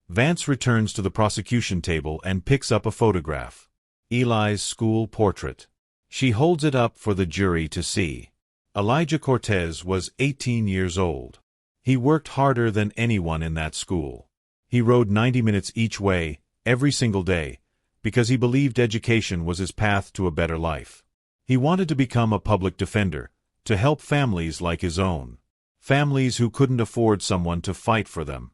Vance returns to the prosecution table and picks up a photograph. Eli's school portrait. She holds it up for the jury to see. Elijah Cortez was 18 years old. He worked harder than anyone in that school. He rode 90 minutes each way, every single day, because he believed education was his path to a better life. He wanted to become a public defender, to help families like his own. Families who couldn't afford someone to fight for them.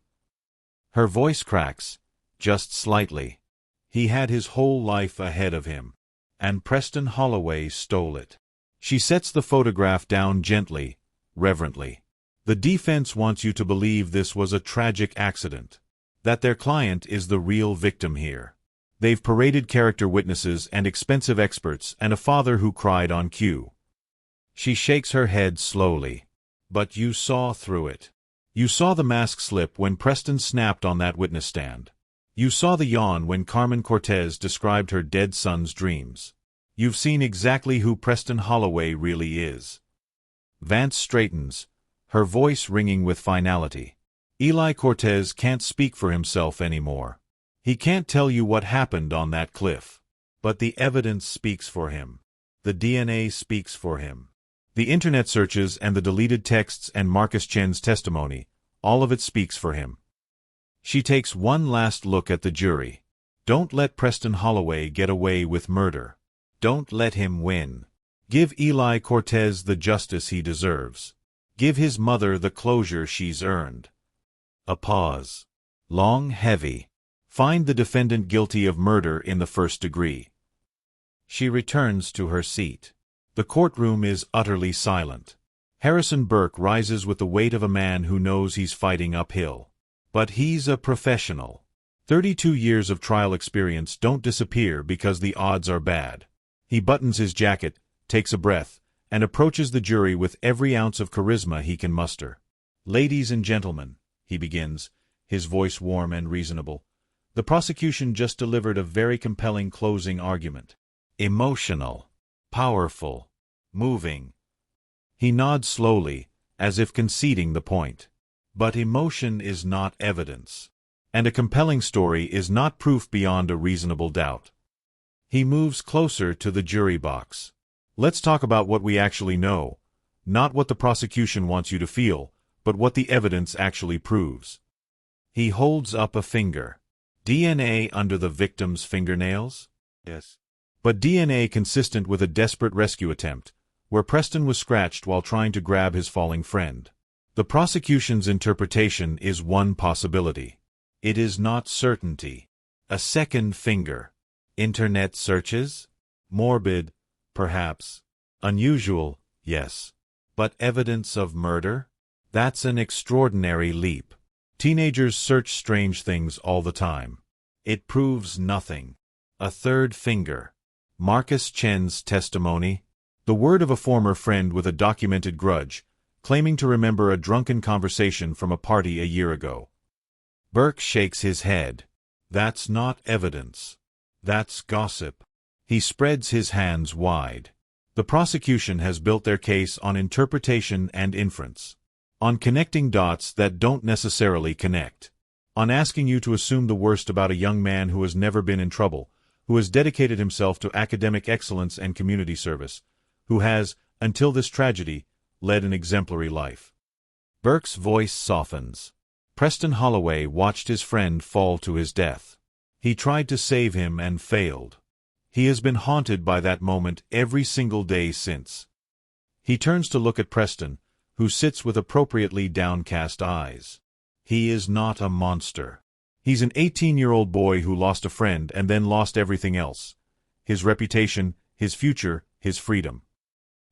Her voice cracks, just slightly. He had his whole life ahead of him. And Preston Holloway stole it. She sets the photograph down gently, reverently. The defense wants you to believe this was a tragic accident, that their client is the real victim here. They've paraded character witnesses and expensive experts and a father who cried on cue. She shakes her head slowly. But you saw through it. You saw the mask slip when Preston snapped on that witness stand. You saw the yawn when Carmen Cortez described her dead son's dreams. You've seen exactly who Preston Holloway really is. Vance straightens, her voice ringing with finality. Eli Cortez can't speak for himself anymore. He can't tell you what happened on that cliff. But the evidence speaks for him. The DNA speaks for him. The internet searches and the deleted texts and Marcus Chen's testimony, all of it speaks for him. She takes one last look at the jury. Don't let Preston Holloway get away with murder. Don't let him win. Give Eli Cortez the justice he deserves. Give his mother the closure she's earned. A pause. Long, heavy. Find the defendant guilty of murder in the first degree. She returns to her seat. The courtroom is utterly silent. Harrison Burke rises with the weight of a man who knows he's fighting uphill. But he's a professional. 32 years of trial experience don't disappear because the odds are bad. He buttons his jacket, takes a breath, and approaches the jury with every ounce of charisma he can muster. "Ladies and gentlemen," he begins, his voice warm and reasonable, "the prosecution just delivered a very compelling closing argument. Emotional, powerful, moving." He nods slowly, as if conceding the point. But emotion is not evidence. And a compelling story is not proof beyond a reasonable doubt. He moves closer to the jury box. Let's talk about what we actually know, not what the prosecution wants you to feel, but what the evidence actually proves. He holds up a finger. DNA under the victim's fingernails? Yes. But DNA consistent with a desperate rescue attempt, where Preston was scratched while trying to grab his falling friend. The prosecution's interpretation is one possibility. It is not certainty. A second finger. Internet searches? Morbid, perhaps. Unusual, yes. But evidence of murder? That's an extraordinary leap. Teenagers search strange things all the time. It proves nothing. A third finger. Marcus Chen's testimony? The word of a former friend with a documented grudge, claiming to remember a drunken conversation from a party a year ago. Burke shakes his head. That's not evidence. That's gossip. He spreads his hands wide. The prosecution has built their case on interpretation and inference. On connecting dots that don't necessarily connect. On asking you to assume the worst about a young man who has never been in trouble, who has dedicated himself to academic excellence and community service, who has, until this tragedy, led an exemplary life. Burke's voice softens. Preston Holloway watched his friend fall to his death. He tried to save him and failed. He has been haunted by that moment every single day since. He turns to look at Preston, who sits with appropriately downcast eyes. He is not a monster. He's an 18-year-old boy who lost a friend and then lost everything else. His reputation, his future, his freedom.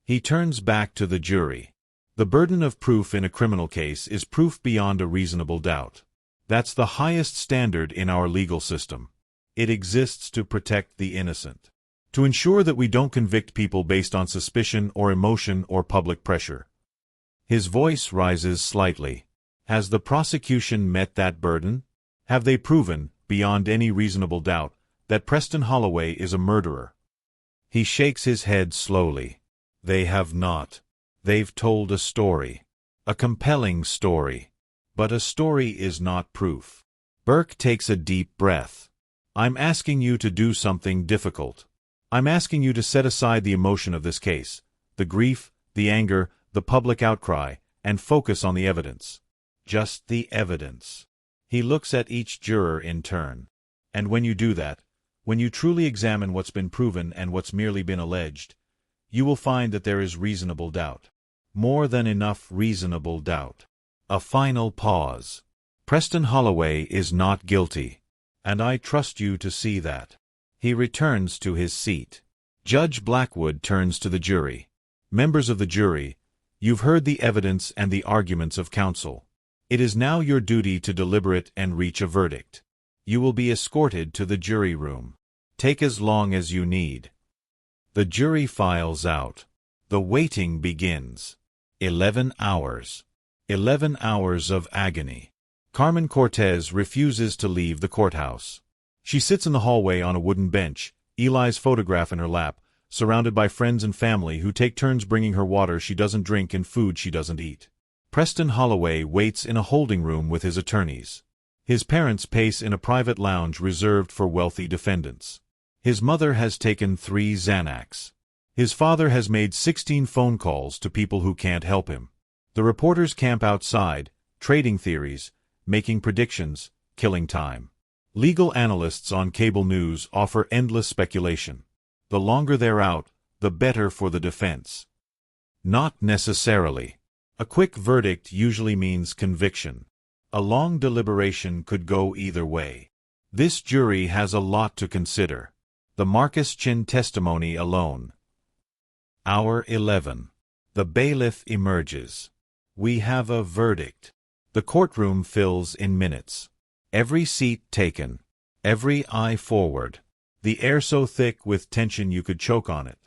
He turns back to the jury. The burden of proof in a criminal case is proof beyond a reasonable doubt. That's the highest standard in our legal system. It exists to protect the innocent. To ensure that we don't convict people based on suspicion or emotion or public pressure. His voice rises slightly. Has the prosecution met that burden? Have they proven, beyond any reasonable doubt, that Preston Holloway is a murderer. He shakes his head slowly. They have not. They've told a story. A compelling story. But a story is not proof. Burke takes a deep breath. I'm asking you to do something difficult. I'm asking you to set aside the emotion of this case, the grief, the anger, the public outcry, and focus on the evidence. Just the evidence. He looks at each juror in turn. And when you do that, when you truly examine what's been proven and what's merely been alleged, you will find that there is reasonable doubt. More than enough reasonable doubt. A final pause. Preston Holloway is not guilty. And I trust you to see that. He returns to his seat. Judge Blackwood turns to the jury. Members of the jury, you've heard the evidence and the arguments of counsel. It is now your duty to deliberate and reach a verdict. You will be escorted to the jury room. Take as long as you need. The jury files out. The waiting begins. 11 hours. 11 hours of agony. Carmen Cortez refuses to leave the courthouse. She sits in the hallway on a wooden bench, Eli's photograph in her lap, surrounded by friends and family who take turns bringing her water she doesn't drink and food she doesn't eat. Preston Holloway waits in a holding room with his attorneys. His parents pace in a private lounge reserved for wealthy defendants. His mother has taken 3 Xanax. His father has made 16 phone calls to people who can't help him. The reporters camp outside, trading theories, making predictions, killing time. Legal analysts on cable news offer endless speculation. The longer they're out, the better for the defense. Not necessarily. A quick verdict usually means conviction. A long deliberation could go either way. This jury has a lot to consider. The Marcus Chin testimony alone. Hour 11. The bailiff emerges. We have a verdict. The courtroom fills in minutes. Every seat taken. Every eye forward. The air so thick with tension you could choke on it.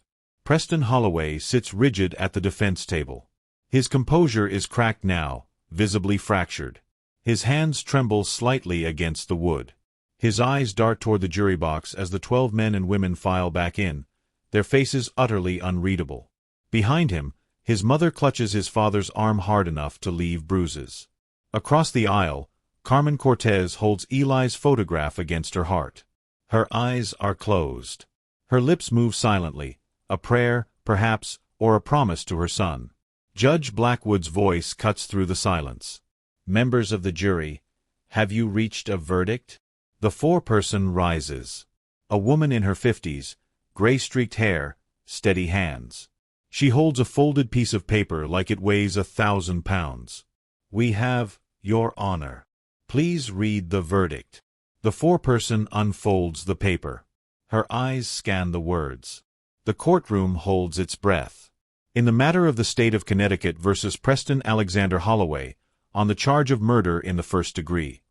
Preston Holloway sits rigid at the defense table. His composure is cracked now, visibly fractured. His hands tremble slightly against the wood. His eyes dart toward the jury box as the 12 men and women file back in, their faces utterly unreadable. Behind him, his mother clutches his father's arm hard enough to leave bruises. Across the aisle, Carmen Cortez holds Eli's photograph against her heart. Her eyes are closed. Her lips move silently, a prayer, perhaps, or a promise to her son. Judge Blackwood's voice cuts through the silence. Members of the jury, have you reached a verdict? The foreperson rises. A woman in her 50s, gray-streaked hair, steady hands. She holds a folded piece of paper like it weighs 1,000 pounds. We have, Your Honor. Please read the verdict. The foreperson unfolds the paper. Her eyes scan the words. The courtroom holds its breath. In the matter of the state of Connecticut versus Preston Alexander Holloway, on the charge of murder in the first degree.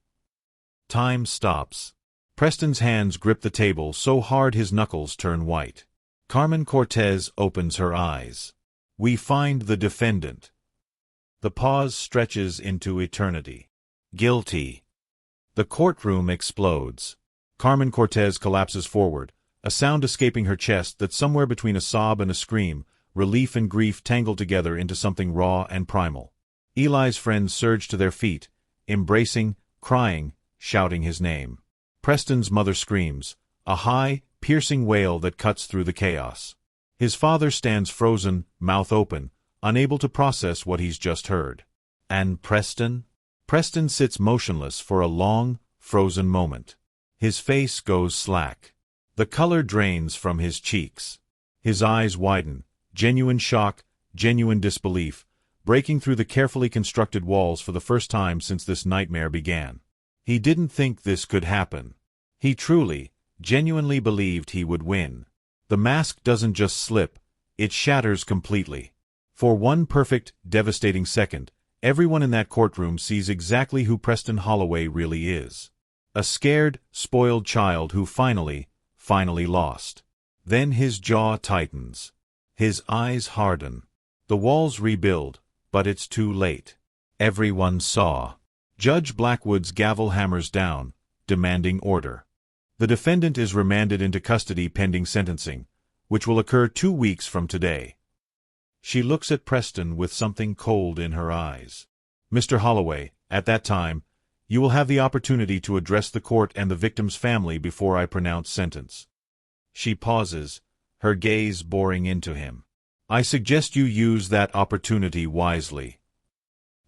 Time stops. Preston's hands grip the table so hard his knuckles turn white. Carmen Cortez opens her eyes. We find the defendant. The pause stretches into eternity. Guilty. The courtroom explodes. Carmen Cortez collapses forward, a sound escaping her chest that's somewhere between a sob and a scream, relief and grief tangled together into something raw and primal. Eli's friends surge to their feet, embracing, crying, shouting his name. Preston's mother screams, a high, piercing wail that cuts through the chaos. His father stands frozen, mouth open, unable to process what he's just heard. And Preston? Preston sits motionless for a long, frozen moment. His face goes slack. The color drains from his cheeks. His eyes widen, genuine shock, genuine disbelief, breaking through the carefully constructed walls for the first time since this nightmare began. He didn't think this could happen. He truly, genuinely believed he would win. The mask doesn't just slip, it shatters completely. For one perfect, devastating second, everyone in that courtroom sees exactly who Preston Holloway really is. A scared, spoiled child who finally lost. Then his jaw tightens. His eyes harden. The walls rebuild, but it's too late. Everyone saw. Judge Blackwood's gavel hammers down, demanding order. The defendant is remanded into custody pending sentencing, which will occur 2 weeks from today. She looks at Preston with something cold in her eyes. Mr. Holloway, at that time, you will have the opportunity to address the court and the victim's family before I pronounce sentence. She pauses, her gaze boring into him. I suggest you use that opportunity wisely.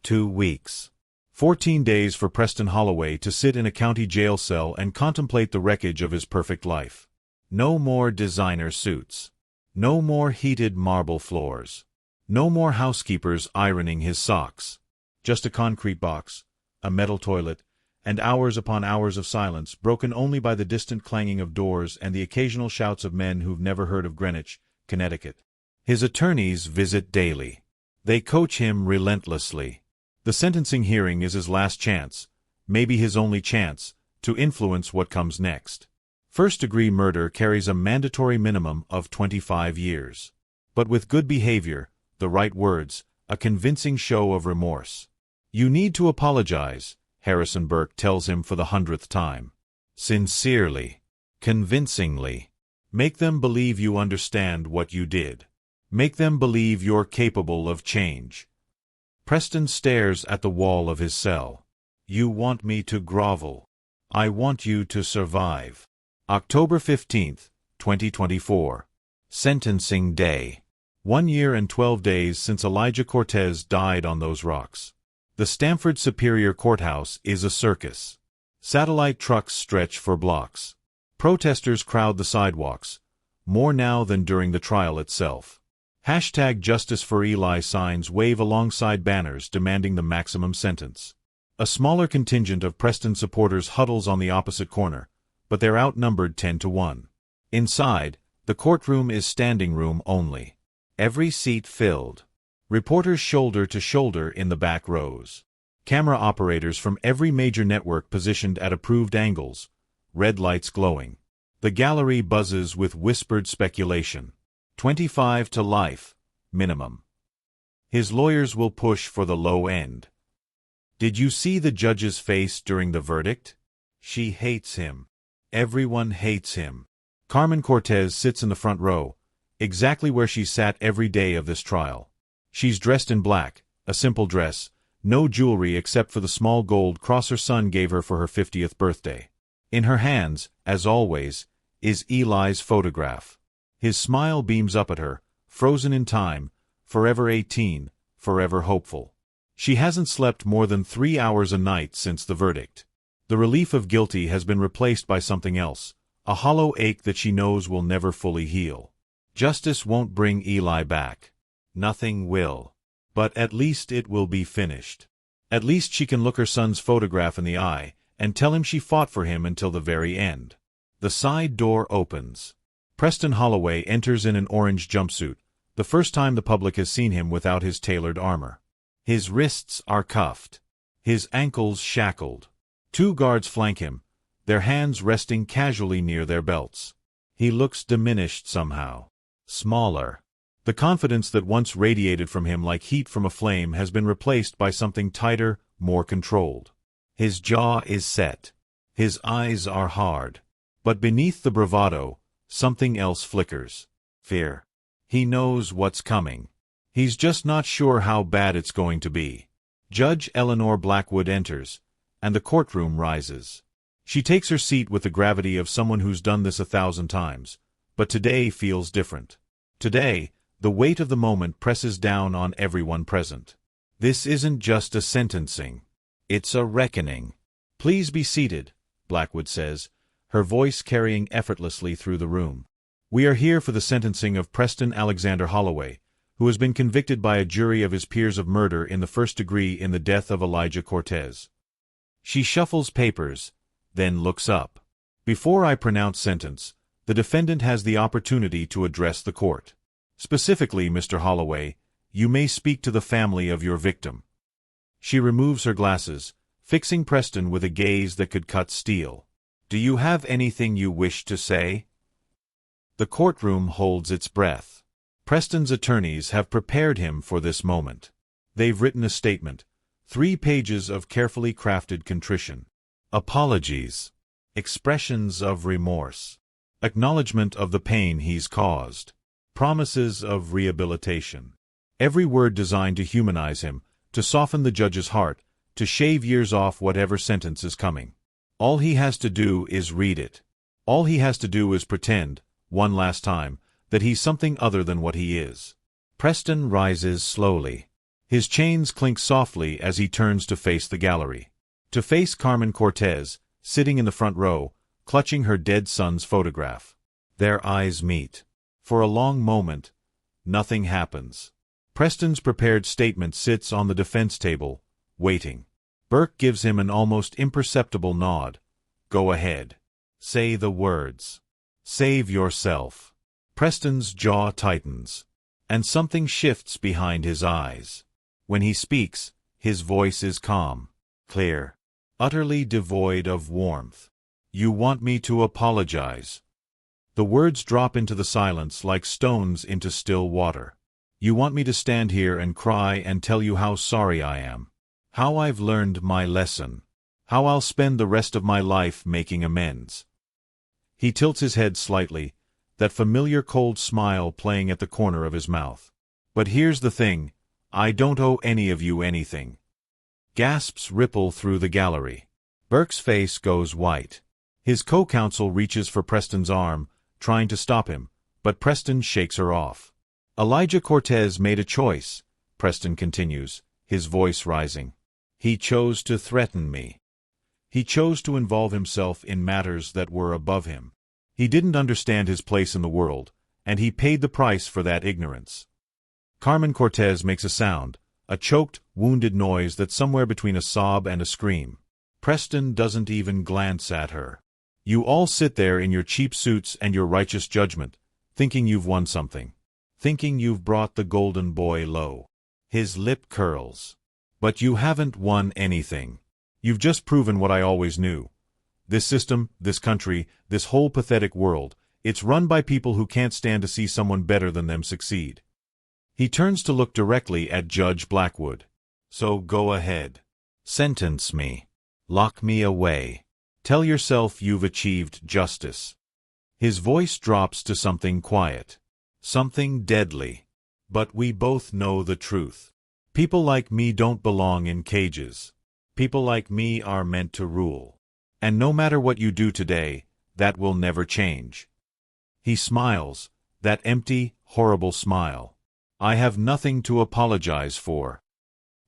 2 weeks. 14 days for Preston Holloway to sit in a county jail cell and contemplate the wreckage of his perfect life. No more designer suits. No more heated marble floors. No more housekeepers ironing his socks. Just a concrete box, a metal toilet, and hours upon hours of silence, broken only by the distant clanging of doors and the occasional shouts of men who've never heard of Greenwich, Connecticut. His attorneys visit daily. They coach him relentlessly. The sentencing hearing is his last chance, maybe his only chance, to influence what comes next. First-degree murder carries a mandatory minimum of 25 years. But with good behavior, the right words, a convincing show of remorse. You need to apologize, Harrison Burke tells him for the 100th time. Sincerely. Convincingly. Make them believe you understand what you did. Make them believe you're capable of change. Preston stares at the wall of his cell. You want me to grovel. I want you to survive. October 15, 2024. Sentencing Day. 1 year and 12 days since Elijah Cortez died on those rocks. The Stamford Superior Courthouse is a circus. Satellite trucks stretch for blocks. Protesters crowd the sidewalks, more now than during the trial itself. #JusticeForEli signs wave alongside banners demanding the maximum sentence. A smaller contingent of Preston supporters huddles on the opposite corner, but they're outnumbered 10 to 1. Inside, the courtroom is standing room only. Every seat filled. Reporters shoulder to shoulder in the back rows. Camera operators from every major network positioned at approved angles, red lights glowing. The gallery buzzes with whispered speculation. 25 to life, minimum. His lawyers will push for the low end. Did you see the judge's face during the verdict? She hates him. Everyone hates him. Carmen Cortez sits in the front row, exactly where she sat every day of this trial. She's dressed in black, a simple dress, no jewelry except for the small gold cross her son gave her for her 50th birthday. In her hands, as always, is Eli's photograph. His smile beams up at her, frozen in time, forever 18, forever hopeful. She hasn't slept more than 3 hours a night since the verdict. The relief of guilty has been replaced by something else, a hollow ache that she knows will never fully heal. Justice won't bring Eli back. Nothing will. But at least it will be finished. At least she can look her son's photograph in the eye and tell him she fought for him until the very end. The side door opens. Preston Holloway enters in an orange jumpsuit, the first time the public has seen him without his tailored armor. His wrists are cuffed. His ankles shackled. 2 guards flank him, their hands resting casually near their belts. He looks diminished somehow. Smaller. The confidence that once radiated from him like heat from a flame has been replaced by something tighter, more controlled. His jaw is set. His eyes are hard. But beneath the bravado, something else flickers. Fear. He knows what's coming. He's just not sure how bad it's going to be. Judge Eleanor Blackwood enters, and the courtroom rises. She takes her seat with the gravity of someone who's done this 1,000 times, but today feels different. Today, the weight of the moment presses down on everyone present. This isn't just a sentencing. It's a reckoning. Please be seated, Blackwood says, her voice carrying effortlessly through the room. We are here for the sentencing of Preston Alexander Holloway, who has been convicted by a jury of his peers of murder in the first degree in the death of Elijah Cortez. She shuffles papers, then looks up. Before I pronounce sentence, the defendant has the opportunity to address the court. Specifically, Mr. Holloway, you may speak to the family of your victim. She removes her glasses, fixing Preston with a gaze that could cut steel. Do you have anything you wish to say? The courtroom holds its breath. Preston's attorneys have prepared him for this moment. They've written a statement, 3 pages of carefully crafted contrition. Apologies. expressions of remorse, acknowledgement of the pain he's caused, promises of rehabilitation. Every word designed to humanize him, to soften the judge's heart, to shave years off whatever sentence is coming. All he has to do is read it. All he has to do is pretend, one last time, that he's something other than what he is. Preston rises slowly. His chains clink softly as he turns to face the gallery. To face Carmen Cortez, sitting in the front row, clutching her dead son's photograph. Their eyes meet. For a long moment, nothing happens. Preston's prepared statement sits on the defense table, waiting. Burke gives him an almost imperceptible nod. Go ahead. Say the words. Save yourself. Preston's jaw tightens, and something shifts behind his eyes. When he speaks, his voice is calm, clear, utterly devoid of warmth. You want me to apologize. The words drop into the silence like stones into still water. You want me to stand here and cry and tell you how sorry I am. How I've learned my lesson. How I'll spend the rest of my life making amends. He tilts his head slightly, that familiar cold smile playing at the corner of his mouth. But here's the thing, I don't owe any of you anything. Gasps ripple through the gallery. Burke's face goes white. His co-counsel reaches for Preston's arm, trying to stop him, but Preston shakes her off. Elijah Cortez made a choice, Preston continues, his voice rising. He chose to threaten me. He chose to involve himself in matters that were above him. He didn't understand his place in the world, and he paid the price for that ignorance. Carmen Cortez makes a sound, a choked, wounded noise that's somewhere between a sob and a scream. Preston doesn't even glance at her. You all sit there in your cheap suits and your righteous judgment, thinking you've won something. Thinking you've brought the golden boy low. His lip curls. But you haven't won anything. You've just proven what I always knew. This system, this country, this whole pathetic world, it's run by people who can't stand to see someone better than them succeed. He turns to look directly at Judge Blackwood. So go ahead. Sentence me. Lock me away. Tell yourself you've achieved justice. His voice drops to something quiet. Something deadly. But we both know the truth. People like me don't belong in cages. People like me are meant to rule. And no matter what you do today, that will never change. He smiles, that empty, horrible smile. I have nothing to apologize for.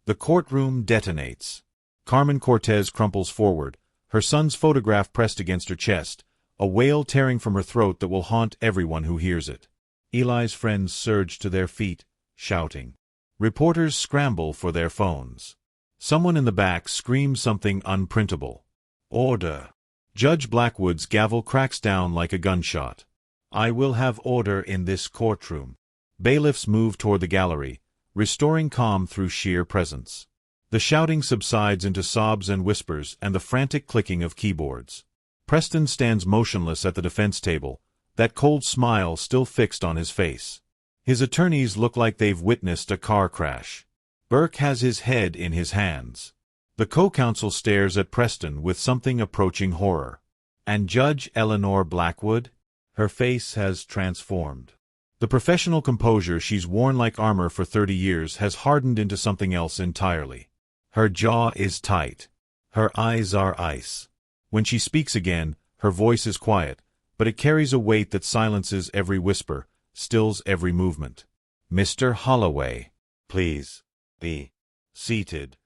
The courtroom detonates. Carmen Cortez crumples forward, her son's photograph pressed against her chest, a wail tearing from her throat that will haunt everyone who hears it. Eli's friends surge to their feet, shouting. Reporters scramble for their phones. Someone in the back screams something unprintable. Order. Judge Blackwood's gavel cracks down like a gunshot. I will have order in this courtroom. Bailiffs move toward the gallery, restoring calm through sheer presence. The shouting subsides into sobs and whispers and the frantic clicking of keyboards. Preston stands motionless at the defense table, that cold smile still fixed on his face. His attorneys look like they've witnessed a car crash. Burke has his head in his hands. The co-counsel stares at Preston with something approaching horror. And Judge Eleanor Blackwood? Her face has transformed. The professional composure she's worn like armor for 30 years has hardened into something else entirely. Her jaw is tight. Her eyes are ice. When she speaks again, her voice is quiet, but it carries a weight that silences every whisper, stills every movement. Mr. Holloway, please be seated.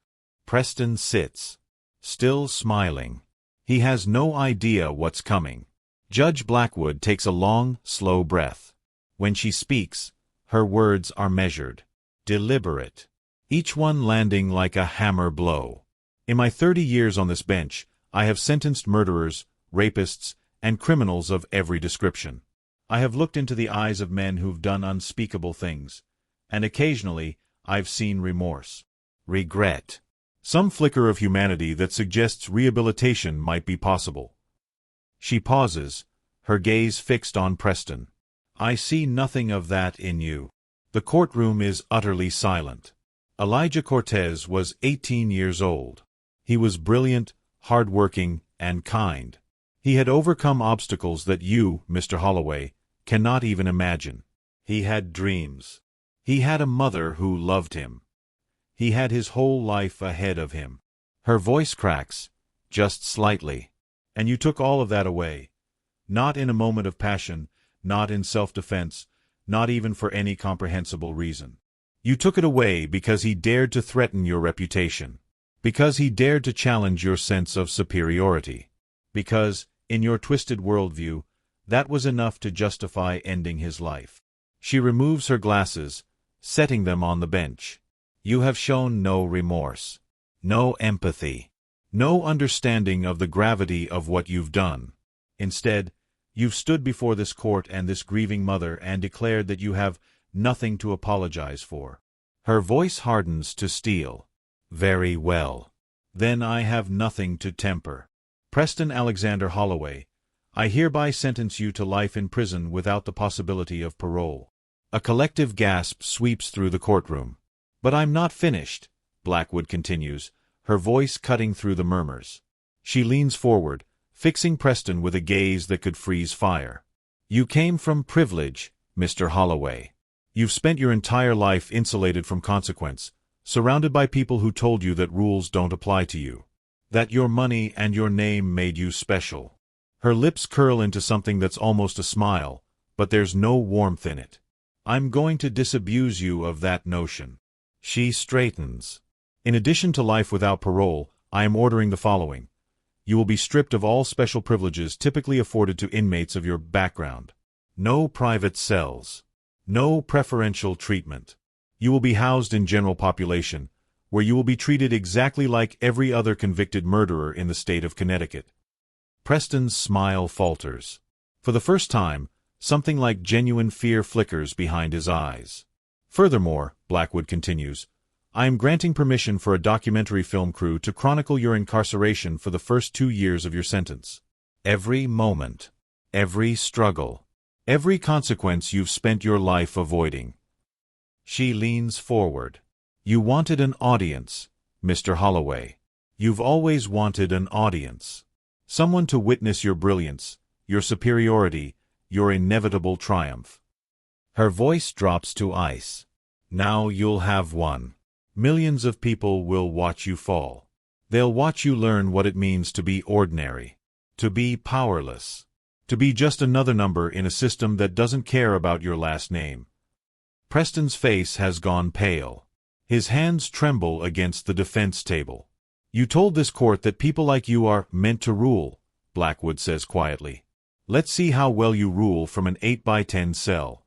Preston sits, still smiling. He has no idea what's coming. Judge Blackwood takes a long, slow breath. When she speaks, her words are measured, deliberate, each one landing like a hammer blow. In my 30 years on this bench, I have sentenced murderers, rapists, and criminals of every description. I have looked into the eyes of men who've done unspeakable things, and occasionally I've seen remorse, regret, some flicker of humanity that suggests rehabilitation might be possible. She pauses, her gaze fixed on Preston. I see nothing of that in you. The courtroom is utterly silent. Elijah Cortez was 18 years old. He was brilliant, hard-working, and kind. He had overcome obstacles that you, Mr. Holloway, cannot even imagine. He had dreams. He had a mother who loved him. He had his whole life ahead of him. Her voice cracks, just slightly. And you took all of that away. Not in a moment of passion, not in self-defense, not even for any comprehensible reason. You took it away because he dared to threaten your reputation. Because he dared to challenge your sense of superiority. Because, in your twisted worldview, that was enough to justify ending his life. She removes her glasses, setting them on the bench. You have shown no remorse, no empathy, no understanding of the gravity of what you've done. Instead, you've stood before this court and this grieving mother and declared that you have nothing to apologize for. Her voice hardens to steel. Very well. Then I have nothing to temper. Preston Alexander Holloway, I hereby sentence you to life in prison without the possibility of parole. A collective gasp sweeps through the courtroom. But I'm not finished, Blackwood continues, her voice cutting through the murmurs. She leans forward, fixing Preston with a gaze that could freeze fire. You came from privilege, Mr. Holloway. You've spent your entire life insulated from consequence, surrounded by people who told you that rules don't apply to you. That your money and your name made you special. Her lips curl into something that's almost a smile, but there's no warmth in it. I'm going to disabuse you of that notion. She straightens. In addition to life without parole, I am ordering the following. You will be stripped of all special privileges typically afforded to inmates of your background. No private cells. No preferential treatment. You will be housed in general population, where you will be treated exactly like every other convicted murderer in the state of Connecticut. Preston's smile falters. For the first time, something like genuine fear flickers behind his eyes. Furthermore, Blackwood continues, I am granting permission for a documentary film crew to chronicle your incarceration for the first 2 years of your sentence. Every moment, every struggle, every consequence you've spent your life avoiding. She leans forward. You wanted an audience, Mr. Holloway. You've always wanted an audience. Someone to witness your brilliance, your superiority, your inevitable triumph. Her voice drops to ice. Now you'll have one. Millions of people will watch you fall. They'll watch you learn what it means to be ordinary, to be powerless, to be just another number in a system that doesn't care about your last name. Preston's face has gone pale. His hands tremble against the defense table. You told this court that people like you are meant to rule, Blackwood says quietly. Let's see how well you rule from an 8x10 cell.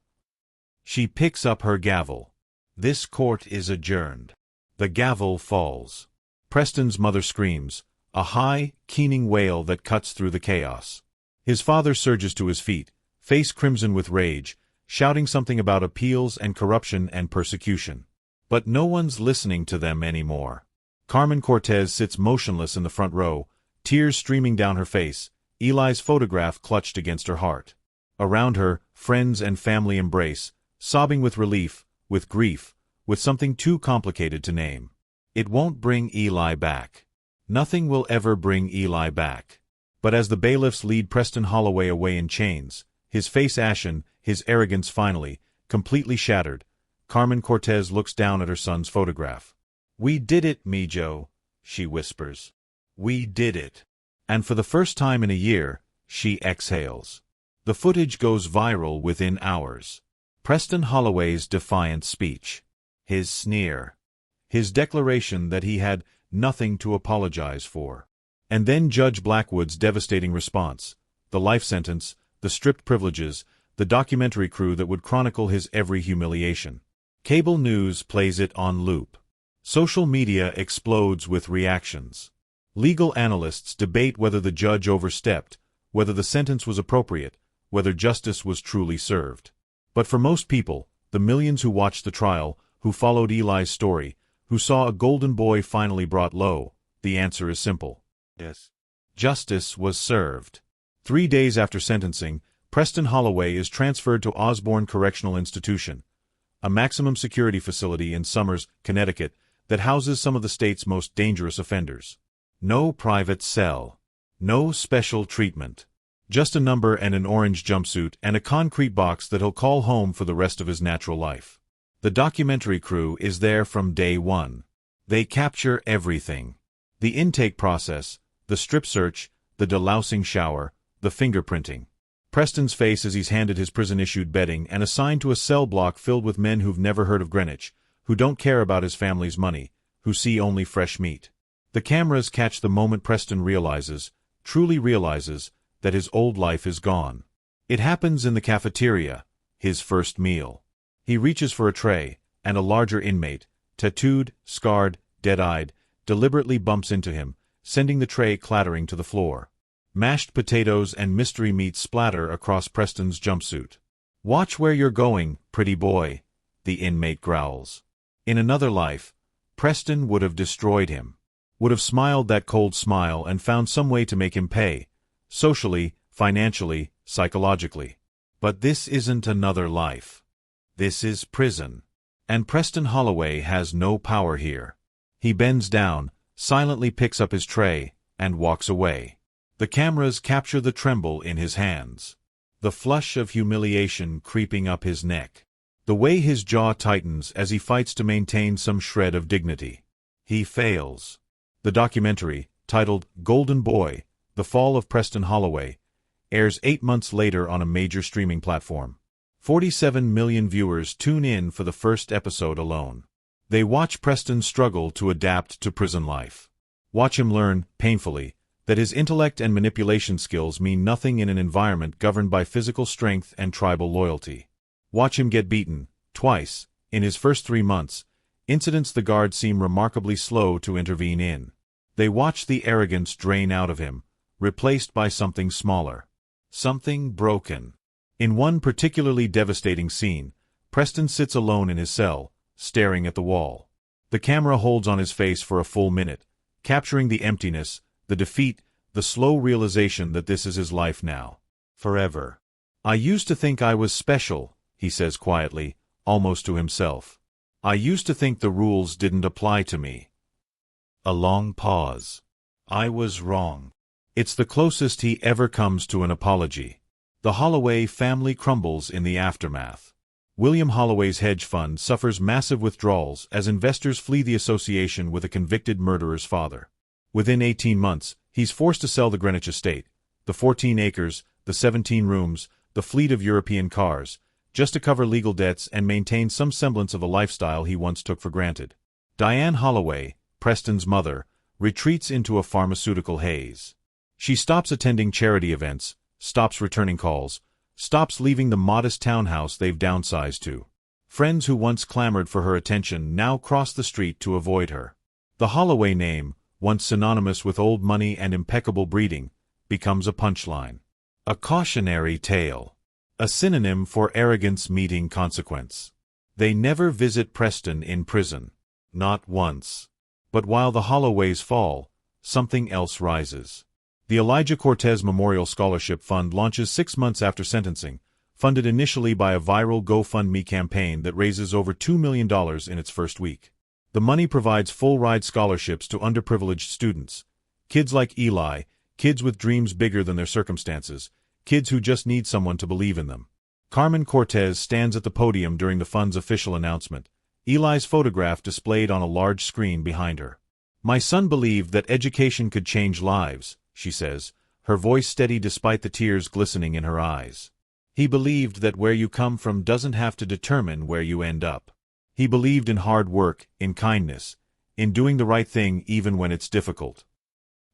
She picks up her gavel. This court is adjourned. The gavel falls. Preston's mother screams, a high, keening wail that cuts through the chaos. His father surges to his feet, face crimson with rage, shouting something about appeals and corruption and persecution. But no one's listening to them anymore. Carmen Cortez sits motionless in the front row, tears streaming down her face, Eli's photograph clutched against her heart. Around her, friends and family embrace, sobbing with relief, with grief, with something too complicated to name. It won't bring Eli back. Nothing will ever bring Eli back. But as the bailiffs lead Preston Holloway away in chains, his face ashen, his arrogance finally, completely shattered, Carmen Cortez looks down at her son's photograph. We did it, Mijo, she whispers. We did it. And for the first time in a year, she exhales. The footage goes viral within hours. Preston Holloway's defiant speech. His sneer. His declaration that he had nothing to apologize for. And then Judge Blackwood's devastating response. The life sentence, the stripped privileges, the documentary crew that would chronicle his every humiliation. Cable news plays it on loop. Social media explodes with reactions. Legal analysts debate whether the judge overstepped, whether the sentence was appropriate, whether justice was truly served. But for most people, the millions who watched the trial, who followed Eli's story, who saw a golden boy finally brought low, the answer is simple. Yes. Justice was served. 3 days after sentencing, Preston Holloway is transferred to Osborne Correctional Institution, a maximum security facility in Somers, Connecticut, that houses some of the state's most dangerous offenders. No private cell. No special treatment. Just a number and an orange jumpsuit and a concrete box that he'll call home for the rest of his natural life. The documentary crew is there from day one. They capture everything. The intake process, the strip search, the delousing shower, the fingerprinting. Preston's face as he's handed his prison-issued bedding and assigned to a cell block filled with men who've never heard of Greenwich, who don't care about his family's money, who see only fresh meat. The cameras catch the moment Preston truly realizes, that his old life is gone. It happens in the cafeteria, his first meal. He reaches for a tray, and a larger inmate, tattooed, scarred, dead-eyed, deliberately bumps into him, sending the tray clattering to the floor. Mashed potatoes and mystery meat splatter across Preston's jumpsuit. "Watch where you're going, pretty boy," the inmate growls. In another life, Preston would have destroyed him. Would have smiled that cold smile and found some way to make him pay. Socially, financially, psychologically. But this isn't another life. This is prison. And Preston Holloway has no power here. He bends down, silently picks up his tray, and walks away. The cameras capture the tremble in his hands. The flush of humiliation creeping up his neck. The way his jaw tightens as he fights to maintain some shred of dignity. He fails. The documentary, titled Golden Boy, The Fall of Preston Holloway, airs 8 months later on a major streaming platform. 47 million viewers tune in for the first episode alone. They watch Preston struggle to adapt to prison life. Watch him learn, painfully, that his intellect and manipulation skills mean nothing in an environment governed by physical strength and tribal loyalty. Watch him get beaten, twice, in his first 3 months, incidents the guards seem remarkably slow to intervene in. They watch the arrogance drain out of him, replaced by something smaller. Something broken. In one particularly devastating scene, Preston sits alone in his cell, staring at the wall. The camera holds on his face for a full minute, capturing the emptiness, the defeat, the slow realization that this is his life now. Forever. "I used to think I was special," he says quietly, almost to himself. "I used to think the rules didn't apply to me." A long pause. "I was wrong." It's the closest he ever comes to an apology. The Holloway family crumbles in the aftermath. William Holloway's hedge fund suffers massive withdrawals as investors flee the association with a convicted murderer's father. Within 18 months, he's forced to sell the Greenwich estate, the 14 acres, the 17 rooms, the fleet of European cars, just to cover legal debts and maintain some semblance of a lifestyle he once took for granted. Diane Holloway, Preston's mother, retreats into a pharmaceutical haze. She stops attending charity events, stops returning calls, stops leaving the modest townhouse they've downsized to. Friends who once clamored for her attention now cross the street to avoid her. The Holloway name, once synonymous with old money and impeccable breeding, becomes a punchline. A cautionary tale. A synonym for arrogance meeting consequence. They never visit Preston in prison. Not once. But while the Holloways fall, something else rises. The Elijah Cortez Memorial Scholarship Fund launches 6 months after sentencing, funded initially by a viral GoFundMe campaign that raises over $2 million in its first week. The money provides full-ride scholarships to underprivileged students. Kids like Eli, kids with dreams bigger than their circumstances, kids who just need someone to believe in them. Carmen Cortez stands at the podium during the fund's official announcement, Eli's photograph displayed on a large screen behind her. "My son believed that education could change lives," she says, her voice steady despite the tears glistening in her eyes. "He believed that where you come from doesn't have to determine where you end up. He believed in hard work, in kindness, in doing the right thing even when it's difficult."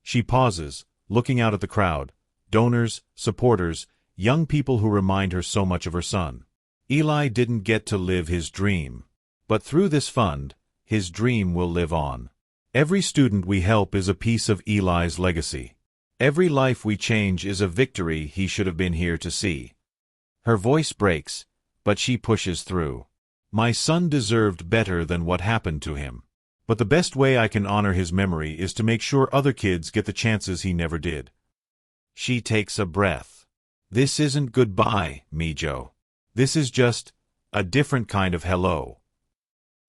She pauses, looking out at the crowd, donors, supporters, young people who remind her so much of her son. Eli didn't get to live his dream. But through this fund, his dream will live on. Every student we help is a piece of Eli's legacy. Every life we change is a victory he should have been here to see. Her voice breaks, but she pushes through. "My son deserved better than what happened to him. But the best way I can honor his memory is to make sure other kids get the chances he never did." She takes a breath. "This isn't goodbye, Mijo. This is just a different kind of hello."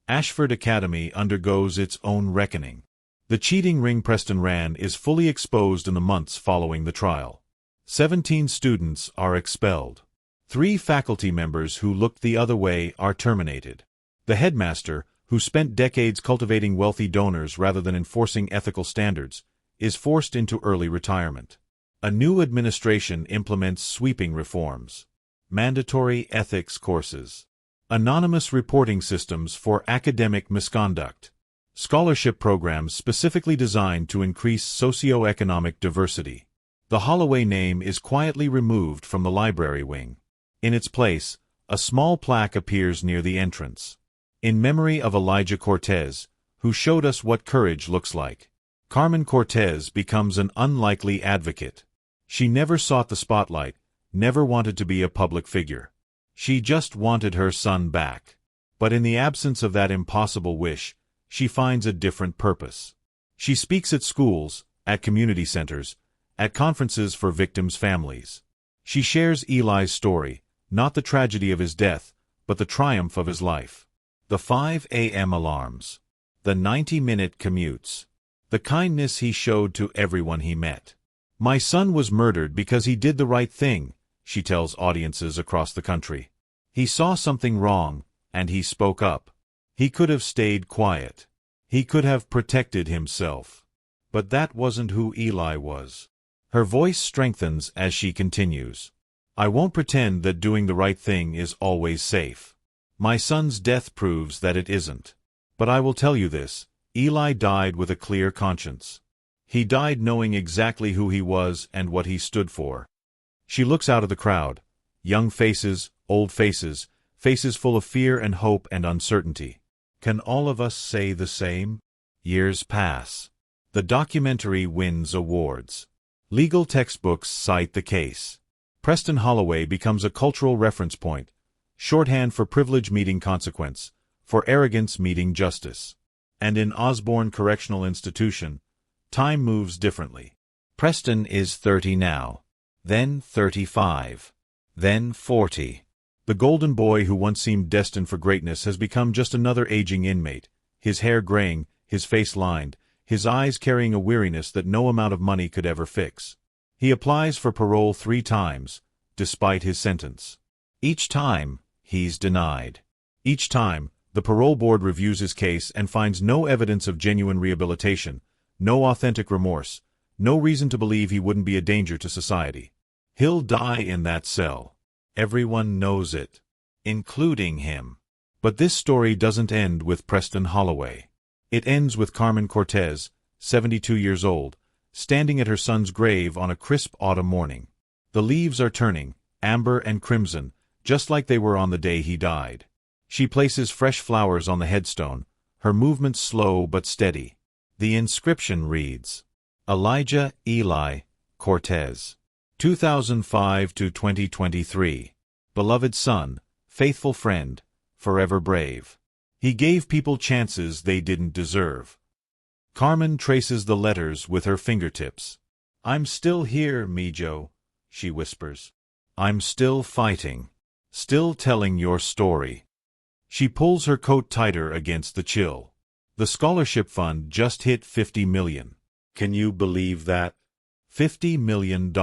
Ashford Academy undergoes its own reckoning. The cheating ring Preston ran is fully exposed in the months following the trial. 17 students are expelled. 3 faculty members who looked the other way are terminated. The headmaster, who spent decades cultivating wealthy donors rather than enforcing ethical standards, is forced into early retirement. A new administration implements sweeping reforms. Mandatory ethics courses. Anonymous reporting systems for academic misconduct. Scholarship programs specifically designed to increase socioeconomic diversity. The Holloway name is quietly removed from the library wing. In its place, a small plaque appears near the entrance. In memory of Elijah Cortez, who showed us what courage looks like. Carmen Cortez becomes an unlikely advocate. She never sought the spotlight, never wanted to be a public figure. She just wanted her son back. But in the absence of that impossible wish, she finds a different purpose. She speaks at schools, at community centers, at conferences for victims' families. She shares Eli's story, not the tragedy of his death, but the triumph of his life. The 5 a.m. alarms. The 90-minute commutes. The kindness he showed to everyone he met. My son was murdered because he did the right thing, she tells audiences across the country. He saw something wrong, and he spoke up. He could have stayed quiet. He could have protected himself. But that wasn't who Eli was. Her voice strengthens as she continues. I won't pretend that doing the right thing is always safe. My son's death proves that it isn't. But I will tell you this, Eli died with a clear conscience. He died knowing exactly who he was and what he stood for. She looks out at the crowd. Young faces, old faces, faces full of fear and hope and uncertainty. Can all of us say the same? Years pass. The documentary wins awards. Legal textbooks cite the case. Preston Holloway becomes a cultural reference point, shorthand for privilege meeting consequence, for arrogance meeting justice. And in Osborne Correctional Institution, time moves differently. Preston is 30 now, then 35, then 40. The golden boy who once seemed destined for greatness has become just another aging inmate, his hair graying, his face lined, his eyes carrying a weariness that no amount of money could ever fix. He applies for parole 3 times, despite his sentence. Each time, he's denied. Each time, the parole board reviews his case and finds no evidence of genuine rehabilitation, no authentic remorse, no reason to believe he wouldn't be a danger to society. He'll die in that cell. Everyone knows it, including him. But this story doesn't end with Preston Holloway. It ends with Carmen Cortez, 72 years old, standing at her son's grave on a crisp autumn morning. The leaves are turning, amber and crimson, just like they were on the day he died. She places fresh flowers on the headstone, her movements slow but steady. The inscription reads, Elijah Eli Cortez, 2005 to 2023. Beloved son, faithful friend, forever brave. He gave people chances they didn't deserve. Carmen traces the letters with her fingertips. I'm still here, Mijo, she whispers. I'm still fighting. Still telling your story. She pulls her coat tighter against the chill. The scholarship fund just hit $50 million. Can you believe that? $50 million.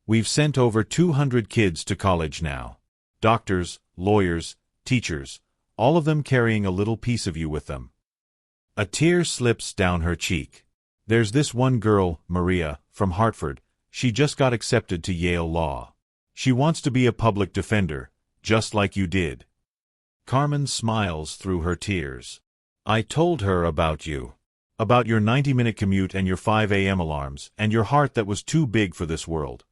We've sent over 200 kids to college now. Doctors, lawyers, teachers, all of them carrying a little piece of you with them. A tear slips down her cheek. There's this one girl, Maria, from Hartford. She just got accepted to Yale Law. She wants to be a public defender, just like you did. Carmen smiles through her tears. I told her about you. About your 90-minute commute and your 5 a.m. alarms, and your heart that was too big for this world.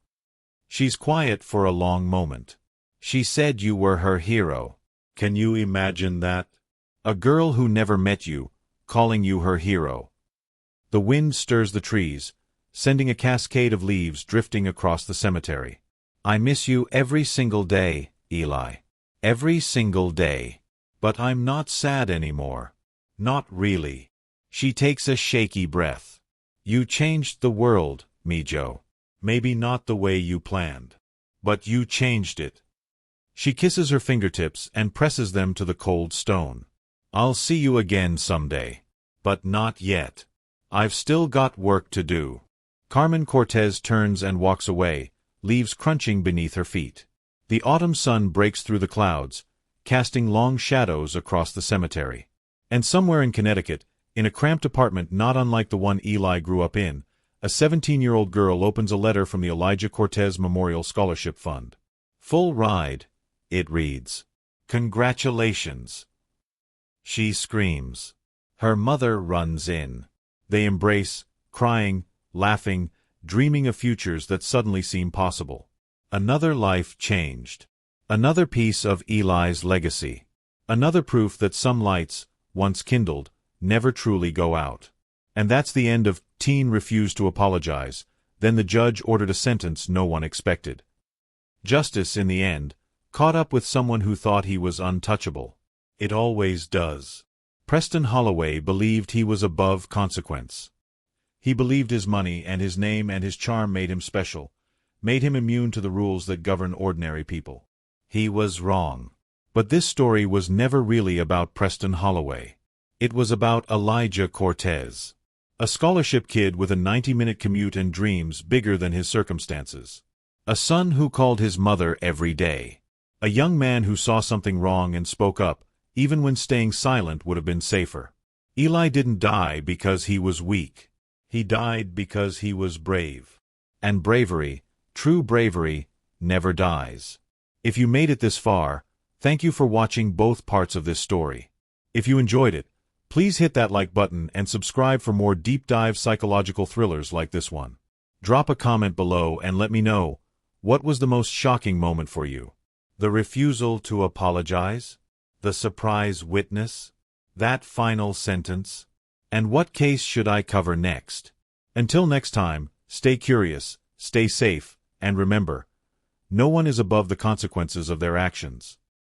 She's quiet for a long moment. She said you were her hero. Can you imagine that? A girl who never met you, calling you her hero. The wind stirs the trees, sending a cascade of leaves drifting across the cemetery. I miss you every single day, Eli. Every single day. But I'm not sad anymore. Not really. She takes a shaky breath. You changed the world, Mijo. Maybe not the way you planned. But you changed it. She kisses her fingertips and presses them to the cold stone. I'll see you again someday. But not yet. I've still got work to do. Carmen Cortez turns and walks away, leaves crunching beneath her feet. The autumn sun breaks through the clouds, casting long shadows across the cemetery. And somewhere in Connecticut, in a cramped apartment not unlike the one Eli grew up in, a 17-year-old girl opens a letter from the Elijah Cortez Memorial Scholarship Fund. Full ride, it reads. Congratulations. She screams. Her mother runs in. They embrace, crying, laughing, dreaming of futures that suddenly seem possible. Another life changed. Another piece of Eli's legacy. Another proof that some lights, once kindled, never truly go out. And that's the end of Teen Refused to Apologize. Then the judge ordered a sentence no one expected. Justice, in the end, caught up with someone who thought he was untouchable. It always does. Preston Holloway believed he was above consequence. He believed his money and his name and his charm made him special, made him immune to the rules that govern ordinary people. He was wrong. But this story was never really about Preston Holloway. It was about Elijah Cortez. A scholarship kid with a 90-minute commute and dreams bigger than his circumstances. A son who called his mother every day. A young man who saw something wrong and spoke up, even when staying silent would have been safer. Eli didn't die because he was weak. He died because he was brave. And bravery, true bravery, never dies. If you made it this far, thank you for watching both parts of this story. If you enjoyed it, please hit that like button and subscribe for more deep-dive psychological thrillers like this one. Drop a comment below and let me know, what was the most shocking moment for you? The refusal to apologize? The surprise witness? That final sentence? And what case should I cover next? Until next time, stay curious, stay safe, and remember, no one is above the consequences of their actions.